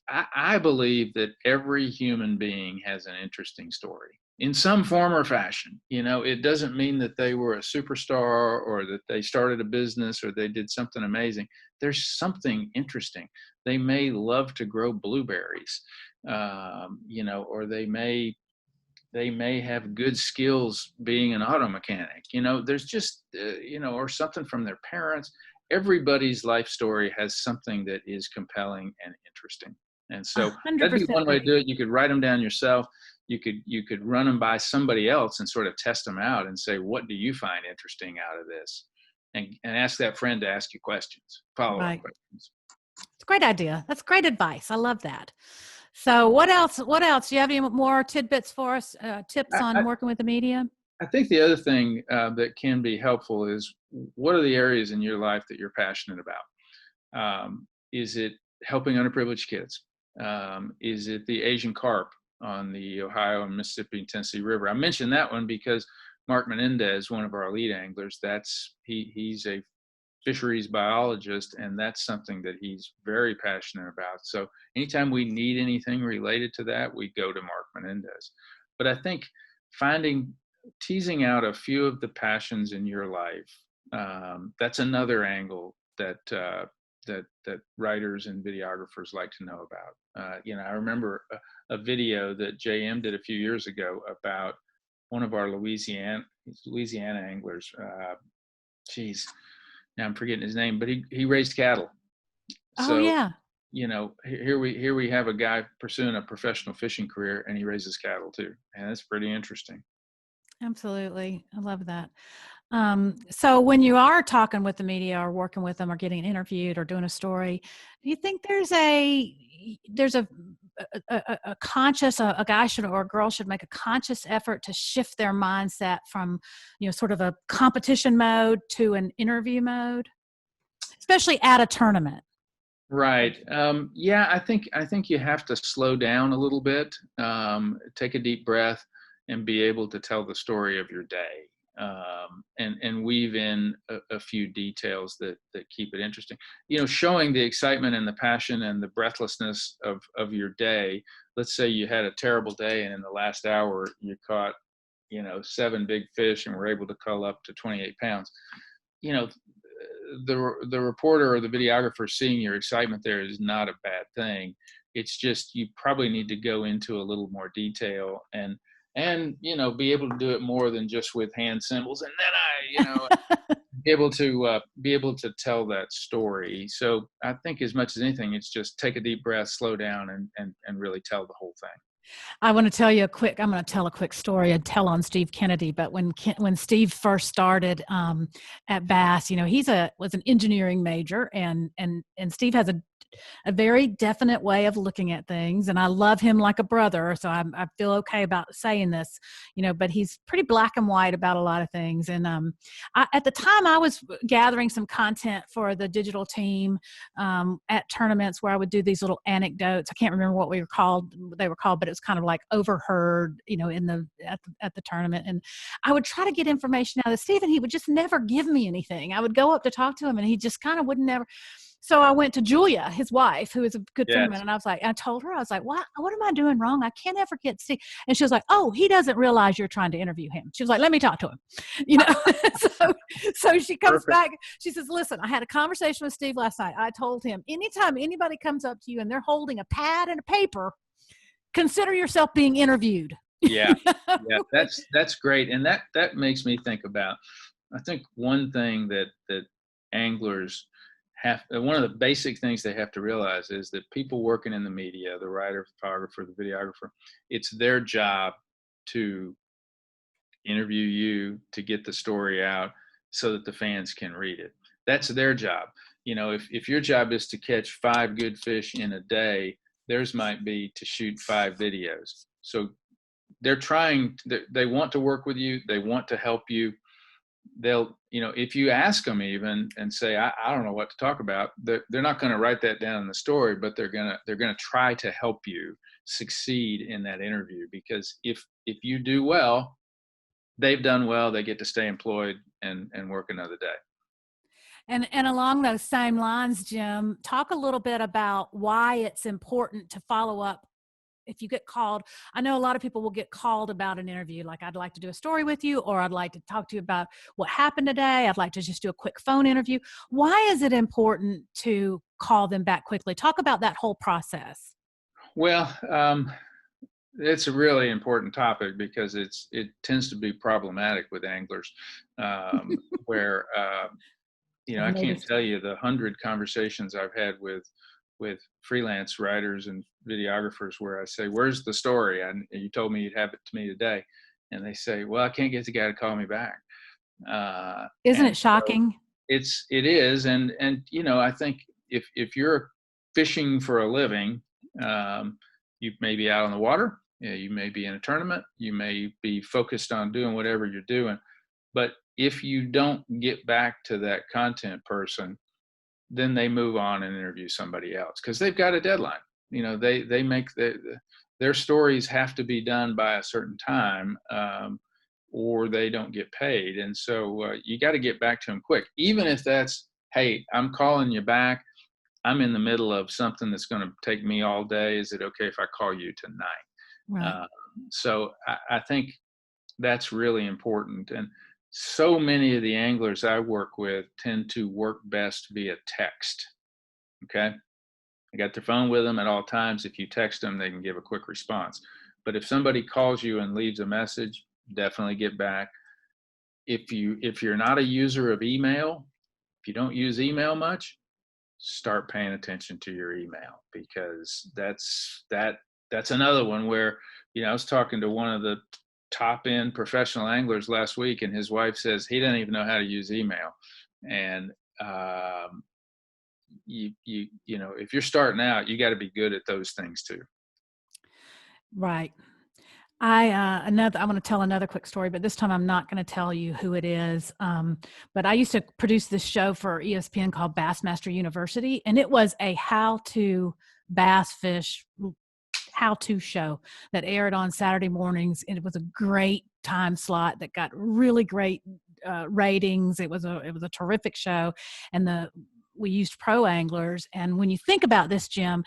I believe that every human being has an interesting story in some form or fashion. It doesn't mean that they were a superstar, or that they started a business, or they did something amazing. There's something interesting. They may love to grow blueberries, or they may have good skills being an auto mechanic. There's just or something from their parents. Everybody's life story has something that is compelling and interesting. And A so hundred that'd be percent one way to agree. do it. You could write them down yourself. You could run them by somebody else and sort of test them out and say, what do you find interesting out of this? And ask that friend to ask you questions, follow-up Right. questions. It's a great idea. That's great advice. I love that. So what else? What else? Do you have any more tidbits for us? Tips I, on I, working with the media? I think the other thing that can be helpful is, what are the areas in your life that you're passionate about? Is it helping underprivileged kids? Is it the Asian carp on the Ohio and Mississippi and Tennessee River? I mentioned that one because Mark Menendez, one of our lead anglers, he's a fisheries biologist, and that's something that he's very passionate about. So anytime we need anything related to that, we go to Mark Menendez. But I think finding teasing out a few of the passions in your life, that's another angle that writers and videographers like to know about. I remember a video that JM did a few years ago about one of our Louisiana anglers. Geez, now I'm forgetting his name, but he raised cattle. Oh So yeah, here we have a guy pursuing a professional fishing career, and he raises cattle too, and that's pretty interesting. absolutely. I love that. So when you are talking with the media or working with them or getting interviewed or doing a story, do you think there's a conscious a guy should or a girl should make a conscious effort to shift their mindset from sort of a competition mode to an interview mode, especially at a tournament? Right. Yeah, I think you have to slow down a little bit, take a deep breath, and be able to tell the story of your day, and weave in a few details that keep it interesting. Showing the excitement and the passion and the breathlessness of your day. Let's say you had a terrible day, and in the last hour you caught 7 big fish and were able to cull up to 28 pounds. You know, the reporter or the videographer seeing your excitement there is not a bad thing. It's just you probably need to go into a little more detail, and be able to do it more than just with hand symbols, and then be able to tell that story. So I think, as much as anything, it's just take a deep breath, slow down, and really tell the whole thing. I want to tell you I'm going to tell a quick story and tell on Steve Kennedy. But when Steve first started at Bass, was an engineering major, and Steve has a very definite way of looking at things, and I love him like a brother, so I feel okay about saying this, but he's pretty black and white about a lot of things. And at the time, I was gathering some content for the digital team at tournaments where I would do these little anecdotes. I can't remember what they were called, but it was kind of like overheard, at the tournament. And I would try to get information out of Steve, and he would just never give me anything. I would go up to talk to him, and he just kind of would never. So I went to Julia, his wife, who is a good friend of mine, Yes. and I told her, I was like, what am I doing wrong? I can't ever get Steve. And she was like, oh, he doesn't realize you're trying to interview him. She was like, let me talk to him. You know, so, so she comes Perfect. back. She says, listen, I had a conversation with Steve last night. I told him, anytime anybody comes up to you and they're holding a pad and a paper, consider yourself being interviewed. Yeah. Yeah. That's great. And that makes me think about, I think one thing that anglers one of the basic things they have to realize is that people working in the media, the writer, photographer, the videographer, it's their job to interview you, to get the story out so that the fans can read it. That's their job. If your job is to catch 5 good fish in a day, theirs might be to shoot 5 videos. So they want to work with you, they want to help you. They'll, if you ask them even and say, I don't know what to talk about, they're not going to write that down in the story, but they're going to try to help you succeed in that interview. Because if you do well, they've done well, they get to stay employed and work another day. And along those same lines, Jim, talk a little bit about why it's important to follow up if you get called. I know a lot of people will get called about an interview, like, I'd like to do a story with you, or I'd like to talk to you about what happened today. I'd like to just do a quick phone interview. Why is it important to call them back quickly? Talk about that whole process. Well, it's a really important topic because it tends to be problematic with anglers, where I've I can't noticed. tell you the 100 conversations I've had with freelance writers and videographers where I say, "Where's the story? And you told me you'd have it to me today," and they say, "Well, I can't get the guy to call me back." Isn't And it so shocking? it is, and I think if you're fishing for a living, you may be out on the water, you may be in a tournament, you may be focused on doing whatever you're doing, but if you don't get back to that content person, then they move on and interview somebody else because they've got a deadline. They make their stories have to be done by a certain time, or they don't get paid. And so you got to get back to them quick, even if that's, hey, I'm calling you back. I'm in the middle of something that's going to take me all day. Is it okay if I call you tonight? Right. So I think that's really important. And so many of the anglers I work with tend to work best via text. Okay. I got their phone with them at all times. If you text them, they can give a quick response. But if somebody calls you and leaves a message, definitely get back. If you're not a user of email, if you don't use email much, start paying attention to your email, because that's another one where, I was talking to one of the top end professional anglers last week, and his wife says he doesn't even know how to use email. And if you're starting out, you got to be good at those things too. Right. I want to tell another quick story, but this time I'm not going to tell you who it is. But I used to produce this show for ESPN called Bassmaster University, and it was a how-to bass fish how-to show that aired on Saturday mornings. And it was a great time slot that got really great ratings. It was a terrific show, and we used pro anglers. And when you think about this, Jim,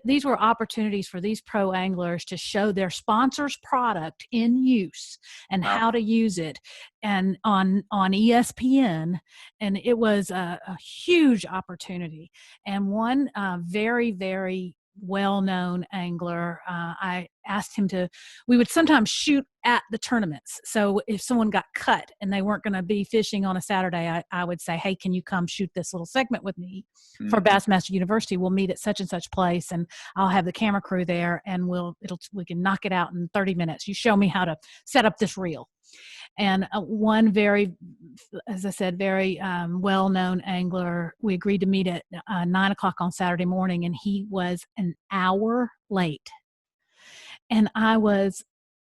these were opportunities for these pro anglers to show their sponsor's product in use and Wow. how to use it, and on ESPN. And it was a huge opportunity, and one very, very well-known angler. I asked him to, we would sometimes shoot at the tournaments. So if someone got cut and they weren't going to be fishing on a Saturday, I would say, hey, can you come shoot this little segment with me for Mhm. Bassmaster University? We'll meet at such and such place, and I'll have the camera crew there, and we can knock it out in 30 minutes. You show me how to set up this reel. And one very, as I said, very well-known angler, we agreed to meet at 9 o'clock on Saturday morning, and he was an hour late. And I was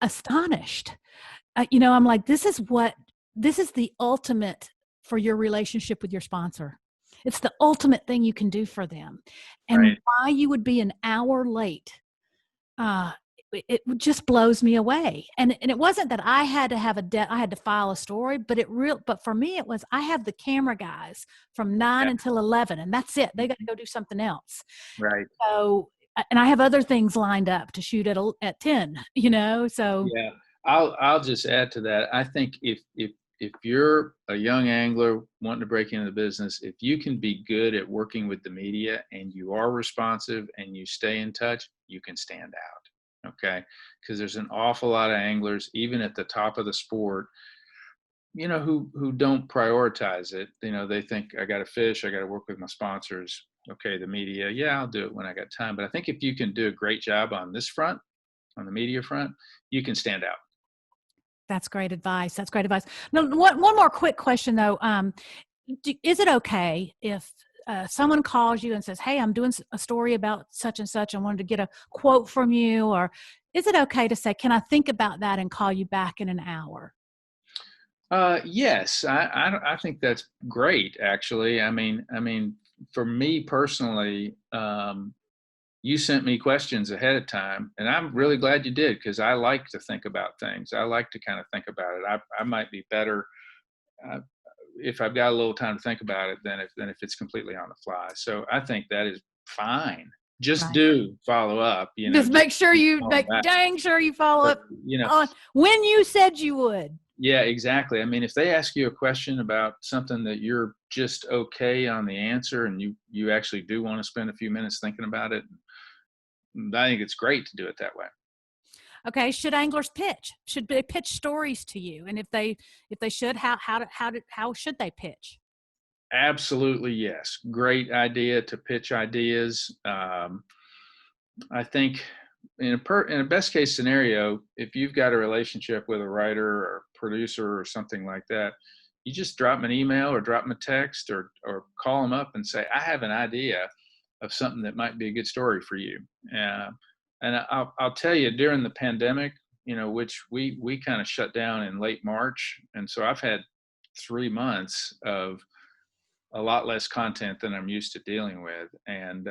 astonished. I'm like, this is the ultimate for your relationship with your sponsor. It's the ultimate thing you can do for them. And Right. why you would be an hour late, uh, it just blows me away. And it wasn't that I had to have I had to file a story, but for me, it was, I have the camera guys from 9 Yeah. until 11, and that's it. They got to go do something else. Right. So, and I have other things lined up to shoot at 10, so. Yeah. I'll just add to that. I think if you're a young angler wanting to break into the business, if you can be good at working with the media and you are responsive and you stay in touch, you can stand out. Okay. Because there's an awful lot of anglers, even at the top of the sport, who don't prioritize it. They think, I got to fish, I got to work with my sponsors. Okay, the media, yeah, I'll do it when I got time. But I think if you can do a great job on this front, on the media front, you can stand out. That's great advice. That's great advice. Now, one more quick question though. Is it okay if someone calls you and says, "Hey, I'm doing a story about such and such. I wanted to get a quote from you," or is it okay to say, "Can I think about that and call you back in an hour?" Yes, I think that's great. Actually, I mean, for me personally, you sent me questions ahead of time, and I'm really glad you did because I like to think about things. I like to kind of think about it. I might be better uh, if I've got a little time to think about it than if it's completely on the fly. So I think that is fine. Just Right. do follow up. Just Just make sure keep you going back. dang sure you follow But up you know, on when you said you would. yeah, exactly. I mean, if they ask you a question about something that you're just okay on the answer, and you actually do want to spend a few minutes thinking about it, I think it's great to do it that way. Okay, should anglers pitch? Should they pitch stories to you? And if they should, how should they pitch? Absolutely, yes. Great idea to pitch ideas. I think in a best case scenario, if you've got a relationship with a writer or producer or something like that, you just drop them an email or drop them a text or call them up and say, I have an idea of something that might be a good story for you. Uh, and I'll tell you, during the pandemic, which we kind of shut down in late March, and so I've had 3 months of a lot less content than I'm used to dealing with. And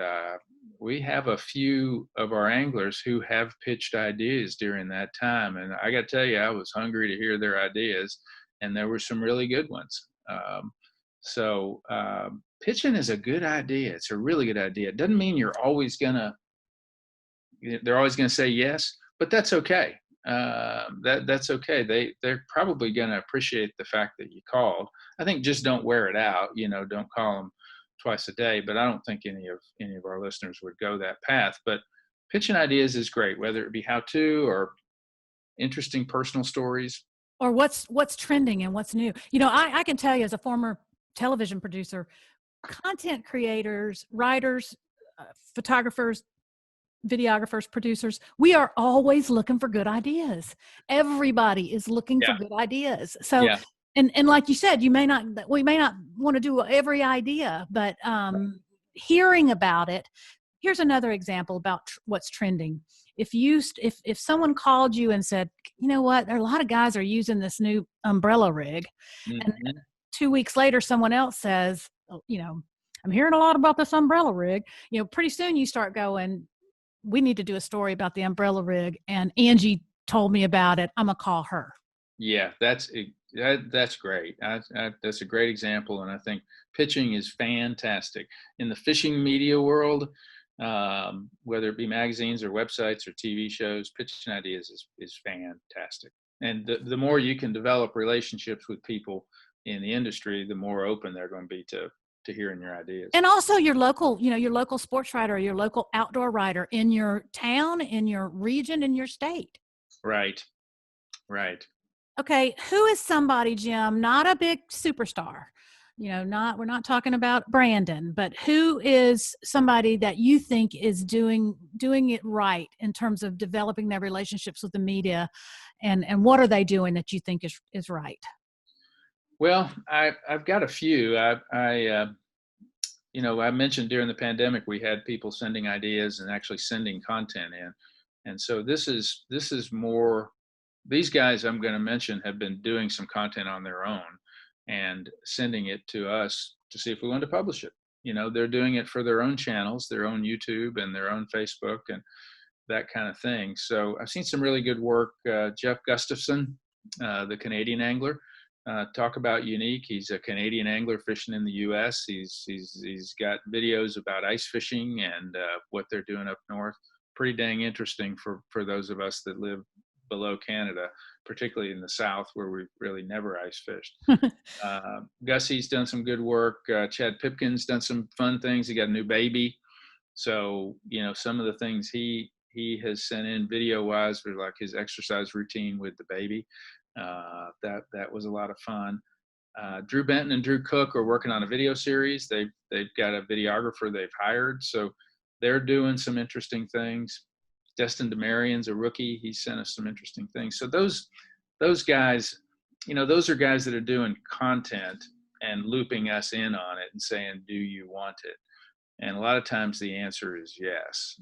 we have a few of our anglers who have pitched ideas during that time. And I got to tell you, I was hungry to hear their ideas, and there were some really good ones. Pitching is a good idea. It's a really good idea. It doesn't mean they're always going to say yes, but that's okay. That's okay. They're probably going to appreciate the fact that you called. I think just don't wear it out. Don't call them twice a day. But I don't think any of our listeners would go that path. But pitching ideas is great, whether it be how to or interesting personal stories. Or what's trending and what's new? I can tell you as a former television producer, content creators, writers, photographers, videographers, producers, we are always looking for good ideas. Everybody is looking for Yeah, good ideas. So, yeah, and like you said, we may not want to do every idea, but hearing about it. Here's another example about what's trending. If someone called you and said, you know what, there are a lot of guys are using this new umbrella rig, and hmm 2 weeks later, someone else says, oh, I'm hearing a lot about this umbrella rig. Pretty soon you start going, we need to do a story about the umbrella rig, and Angie told me about it. I'm gonna call her. yeah. That's great. That's a great example, and I think pitching is fantastic in the fishing media world. Whether it be magazines or websites or TV shows, pitching ideas is fantastic. And the more you can develop relationships with people in the industry, the more open they're going to be hearing your ideas. And also your local, your local sports writer, or your local outdoor writer in your town, in your region, in your state. Right. Okay, who is somebody, Jim, not a big superstar? We're not talking about Brandon, but who is somebody that you think is doing it right in terms of developing their relationships with the media, and what are they doing that you think is right? Well, I've got a few. I mentioned during the pandemic we had people sending ideas and actually sending content in, and so this is more. These guys I'm going to mention have been doing some content on their own and sending it to us to see if we want to publish it. They're doing it for their own channels, their own YouTube and their own Facebook and that kind of thing. So I've seen some really good work. Jeff Gustafson, the Canadian angler, talk about unique. He's a Canadian angler fishing in the U.S. He's got videos about ice fishing and what they're doing up north. Pretty dang interesting for those of us that live below Canada, particularly in the South where we really never ice fished. Gussie's done some good work. Chad Pipkin's done some fun things. He got a new baby. So, some of the things he has sent in video wise were like his exercise routine with the baby. That was a lot of fun. Drew Benton and Drew Cook are working on a video series. They've got a videographer they've hired. So they're doing some interesting things. Destin DeMarion's a rookie. He sent us some interesting things. So those guys, those are guys that are doing content and looping us in on it and saying, do you want it? And a lot of times the answer is yes.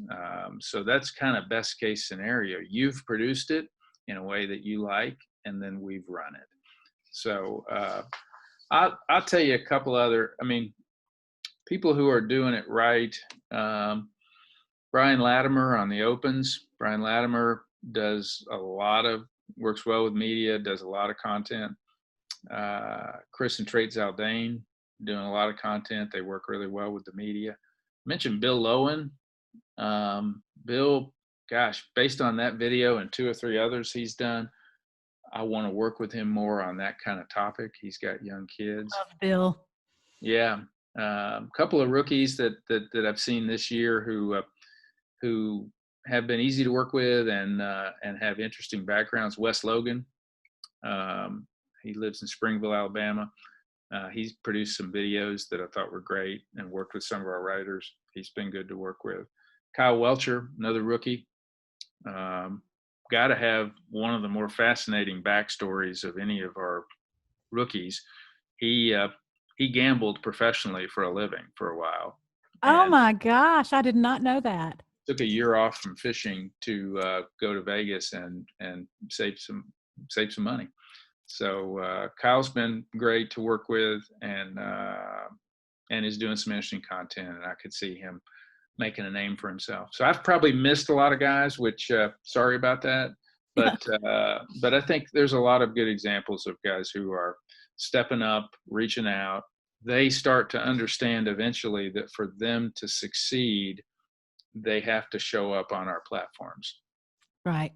So that's kind of best case scenario. You've produced it in a way that you like, and then we've run it. So I'll tell you a couple other, people who are doing it right. Brian Latimer on the Opens. Brian Latimer works well with media, does a lot of content. Chris and Trait Zaldane doing a lot of content. They work really well with the media. I mentioned Bill Lowen. Bill, gosh, based on that video and 2 or 3 others he's done, I want to work with him more on that kind of topic. He's got young kids. Love Bill. Yeah. A couple of rookies that I've seen this year who have been easy to work with and have interesting backgrounds. Wes Logan, he lives in Springville, Alabama. He's produced some videos that I thought were great and worked with some of our writers. He's been good to work with. Kyle Welcher, another rookie. Got to have one of the more fascinating backstories of any of our rookies. He gambled professionally for a living for a while. Oh my gosh, I did not know that. Took a year off from fishing to go to Vegas and save some money. So Kyle's been great to work with and is doing some interesting content, and I could see him making a name for himself. So I've probably missed a lot of guys, which sorry about that, but I think there's a lot of good examples of guys who are stepping up, reaching out. They start to understand eventually that for them to succeed, they have to show up on our platforms. Right.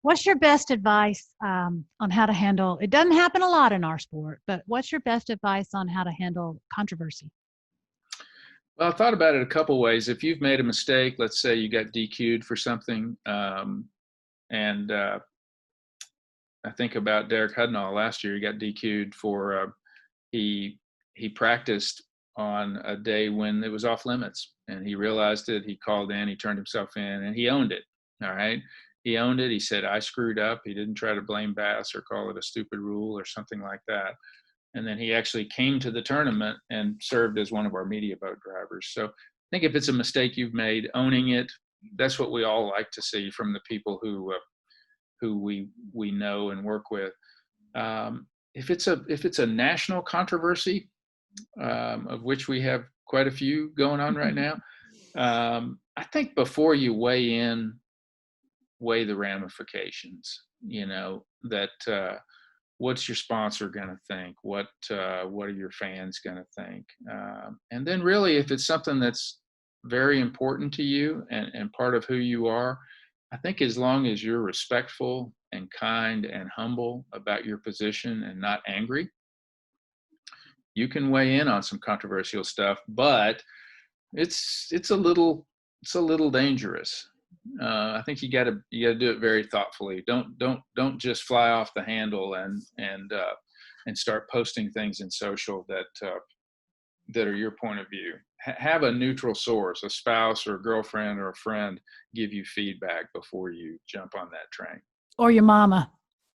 What's your best advice on how to handle, it doesn't happen a lot in our sport, but what's your best advice on how to handle controversy? Well, I thought about it a couple ways. If you've made a mistake, let's say you got DQ'd for something, and I think about Derek Hudnall last year. He got DQ'd for he practiced on a day when it was off limits, and he realized it. He called in, he turned himself in, and he owned it. All right, he owned it. He said, "I screwed up." He didn't try to blame B.A.S. or call it a stupid rule or something like that. And then he actually came to the tournament and served as one of our media boat drivers. So I think if it's a mistake you've made, owning it, that's what we all like to see from the people who we know and work with. If it's a national controversy, of which we have quite a few going on right now, I think before you weigh in, weigh the ramifications. What's your sponsor going to think? What are your fans going to think? And then really, if it's something that's very important to you and part of who you are, I think as long as you're respectful and kind and humble about your position and not angry, you can weigh in on some controversial stuff, but it's a little dangerous. I think you got to do it very thoughtfully. Don't just fly off the handle and start posting things in social that are your point of view. Have a neutral source, a spouse or a girlfriend or a friend, give you feedback before you jump on that train. Or your mama.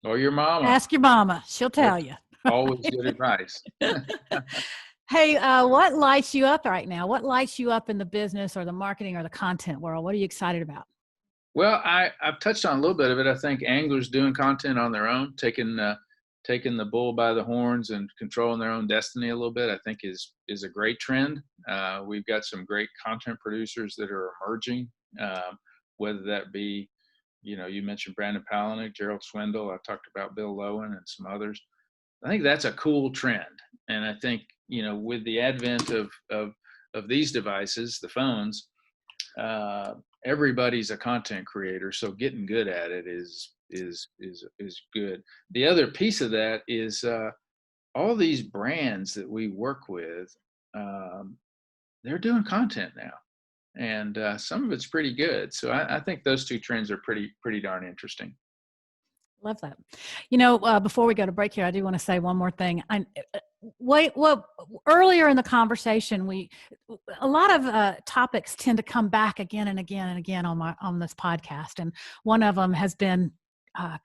Or your mama. Ask your mama. She'll tell That's you. always good advice. Hey, what lights you up right now? What lights you up in the business or the marketing or the content world? What are you excited about? Well, I've touched on a little bit of it. I think anglers doing content on their own, taking the bull by the horns and controlling their own destiny a little bit, I think is a great trend. We've got some great content producers that are emerging, whether that be, you mentioned Brandon Palaniuk, Gerald Swindle. I talked about Bill Lowen and some others. I think that's a cool trend, and I think with the advent of these devices, the phones, everybody's a content creator, so getting good at it is good. The other piece of that is all these brands that we work with, they're doing content now, and some of it's pretty good. So I think those two trends are pretty darn interesting. Love that. Before we go to break here, I do want to say one more thing. Earlier in the conversation, a lot of topics tend to come back again and again and again on this podcast, and one of them has been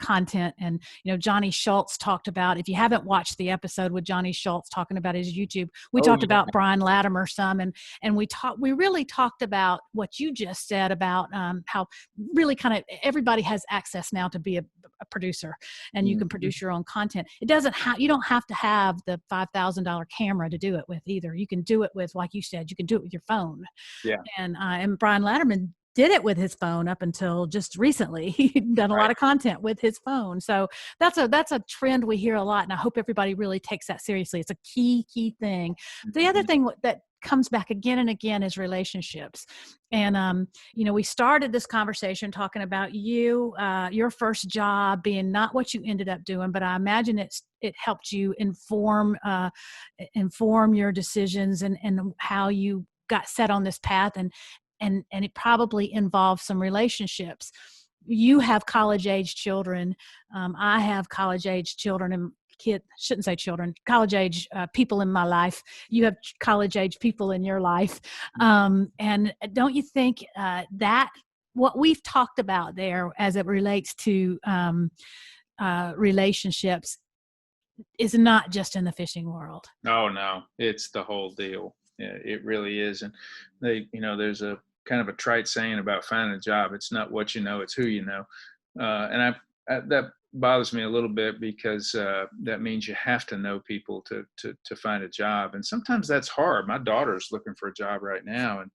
content. And Johnny Schultz talked about, if you haven't watched the episode with Johnny Schultz talking about his YouTube, we talked about Brian Latimer some, and we really talked about what you just said about how really kind of everybody has access now to be a producer, and you can produce your own content. You don't have to have the $5,000 camera to do it with either. You can do it with, like you said, you can do it with your phone. Yeah. And Brian Latimer did it with his phone up until just recently. He'd done a lot of content with his phone. So that's a trend we hear a lot, and I hope everybody really takes that seriously. It's a key thing. The other thing that comes back again and again is relationships. And we started this conversation talking about your first job being not what you ended up doing, but I imagine it helped you inform your decisions and how you got set on this path, and it probably involves some relationships. You have college age children. I have college age children and college age people in my life. You have college age people in your life. And don't you think that what we've talked about there as it relates to relationships is not just in the fishing world? Oh, no, it's the whole deal. Yeah, it really is. And there's a kind of a trite saying about finding a job. It's not what you know, it's who you know. And that bothers me a little bit, because that means you have to know people to find a job. And sometimes that's hard. My daughter's looking for a job right now, and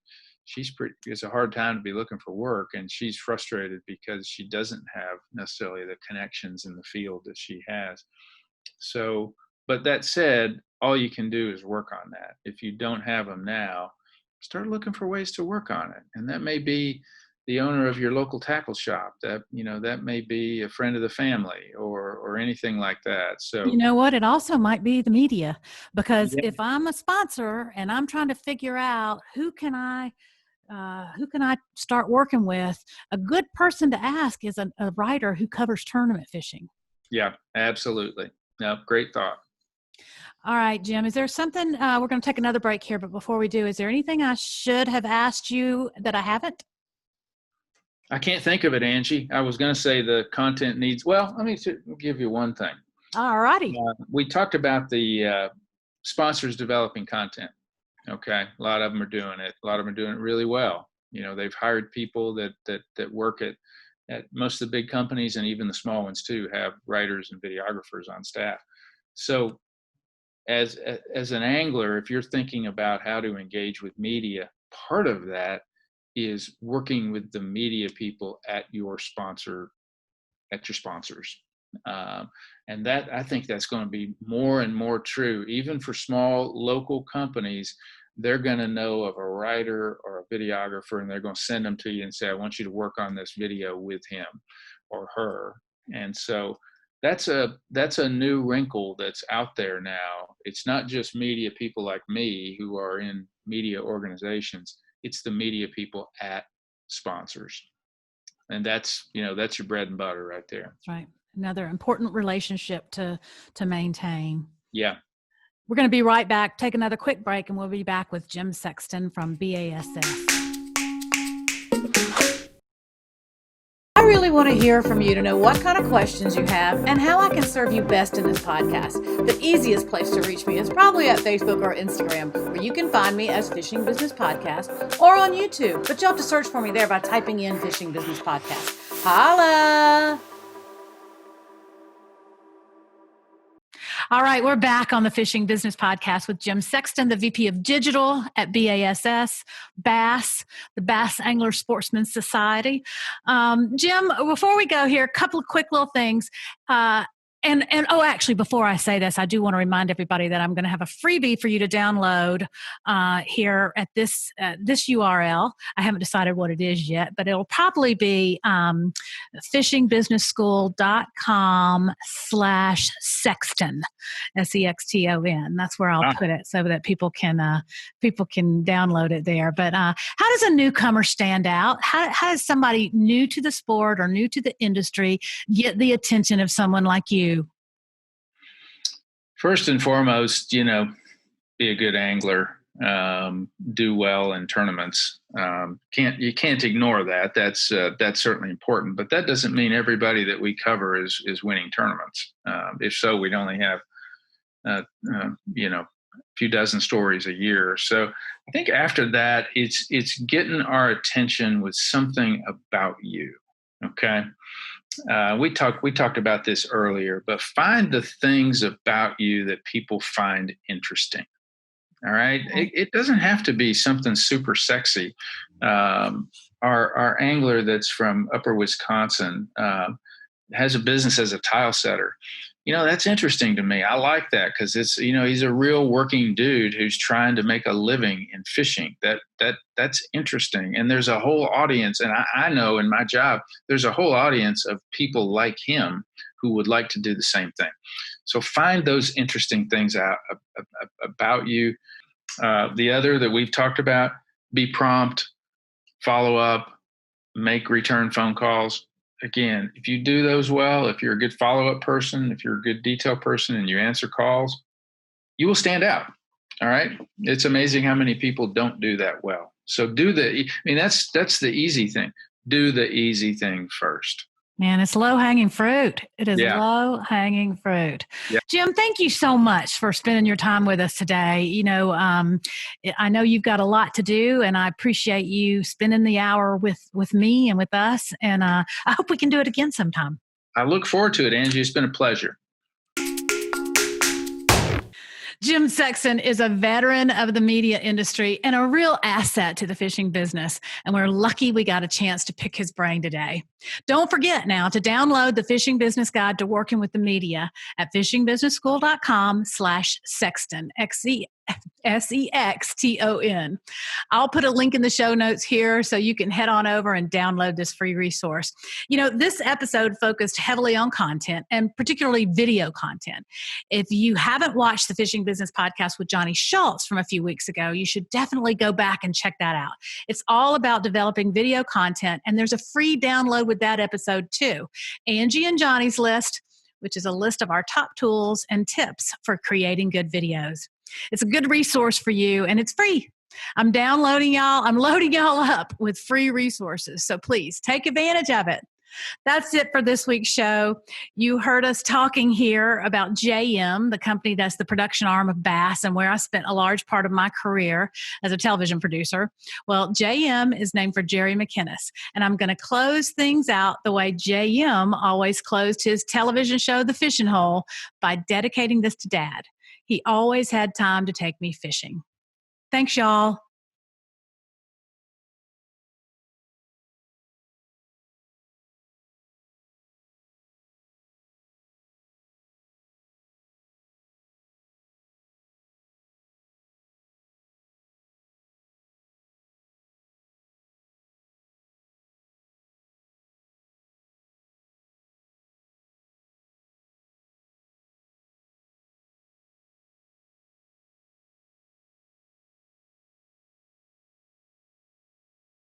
it's a hard time to be looking for work. And she's frustrated because she doesn't have necessarily the connections in the field that she has. So, but that said, all you can do is work on that. If you don't have them now, start looking for ways to work on it. And that may be the owner of your local tackle shop. That may be a friend of the family, or anything like that. So you know what? It also might be the media, because if I'm a sponsor and I'm trying to figure out who can I start working with, a good person to ask is a writer who covers tournament fishing. Yeah, absolutely. No, great thought. All right, Jim, is there something, we're going to take another break here, but before we do, is there anything I should have asked you that I haven't? I can't think of it, Angie. I was going to say the content needs, well, let me give you one thing. All righty. We talked about the sponsors developing content. Okay. A lot of them are doing it. A lot of them are doing it really well. They've hired people that work at most of the big companies, and even the small ones too, have writers and videographers on staff. So as an angler, if you're thinking about how to engage with media, part of that is working with the media people at your sponsors. And that, I think that's going to be more and more true, even for small local companies. They're going to know of a writer or a videographer, and they're going to send them to you and say, I want you to work on this video with him or her. And so that's a new wrinkle that's out there now. It's not just media people like me who are in media organizations. It's the media people at sponsors. And that's your bread and butter right there. That's right. Another important relationship to maintain. Yeah. We're going to be right back. Take another quick break, and we'll be back with Jim Sexton from B.A.S.S. I really want to hear from you to know what kind of questions you have and how I can serve you best in this podcast. The easiest place to reach me is probably at Facebook or Instagram, where you can find me as Fishing Business Podcast, or on YouTube, but you'll have to search for me there by typing in Fishing Business Podcast. Holla! All right, we're back on the Fishing Business Podcast with Jim Sexton, the VP of Digital at B.A.S.S, B.A.S S, the Bass Angler Sportsman Society. Jim, before we go here, a couple of quick little things. Actually, before I say this, I do want to remind everybody that I'm going to have a freebie for you to download here at this URL. I haven't decided what it is yet, but it'll probably be fishingbusinesschool.com/Sexton, SEXTON. That's where I'll put it so that people can download it there. But how does a newcomer stand out? How does somebody new to the sport or new to the industry get the attention of someone like you? First and foremost, be a good angler, do well in tournaments. You can't ignore that. That's certainly important, but that doesn't mean everybody that we cover is winning tournaments. If so, we'd only have, a few dozen stories a year. So I think after that, it's getting our attention with something about you. Okay. We talked about this earlier, but find the things about you that people find interesting. All right. It doesn't have to be something super sexy. Our angler that's from Upper Wisconsin has a business as a tile setter. That's interesting to me. I like that because it's, he's a real working dude who's trying to make a living in fishing. That's interesting. And there's a whole audience. And I know in my job, there's a whole audience of people like him who would like to do the same thing. So find those interesting things out about you. The other that we've talked about, be prompt, follow up, make return phone calls. Again, if you do those well, if you're a good follow-up person, if you're a good detail person and you answer calls, you will stand out. All right. It's amazing how many people don't do that well. So that's the easy thing. Do the easy thing first. Man, it's low-hanging fruit. It is low-hanging fruit. Yeah. Jim, thank you so much for spending your time with us today. I know you've got a lot to do, and I appreciate you spending the hour with me and with us. And I hope we can do it again sometime. I look forward to it, Angie. It's been a pleasure. Jim Sexton is a veteran of the media industry and a real asset to the fishing business. And we're lucky we got a chance to pick his brain today. Don't forget now to download the Fishing Business Guide to Working with the Media at fishingbusinessschool.com/Sexton, SEXTON. I'll put a link in the show notes here so you can head on over and download this free resource. This episode focused heavily on content and particularly video content. If you haven't watched the Fishing Business Podcast with Johnny Schultz from a few weeks ago, you should definitely go back and check that out. It's all about developing video content, and there's a free download with that episode too. Angie and Johnny's list, which is a list of our top tools and tips for creating good videos. It's a good resource for you, and it's free. I'm loading y'all up with free resources. So please take advantage of it. That's it for this week's show. You heard us talking here about JM, the company that's the production arm of B.A.S S, and where I spent a large part of my career as a television producer. Well, JM is named for Jerry McInnes, and I'm going to close things out the way JM always closed his television show, The Fishing Hole, by dedicating this to Dad. He always had time to take me fishing. Thanks, y'all.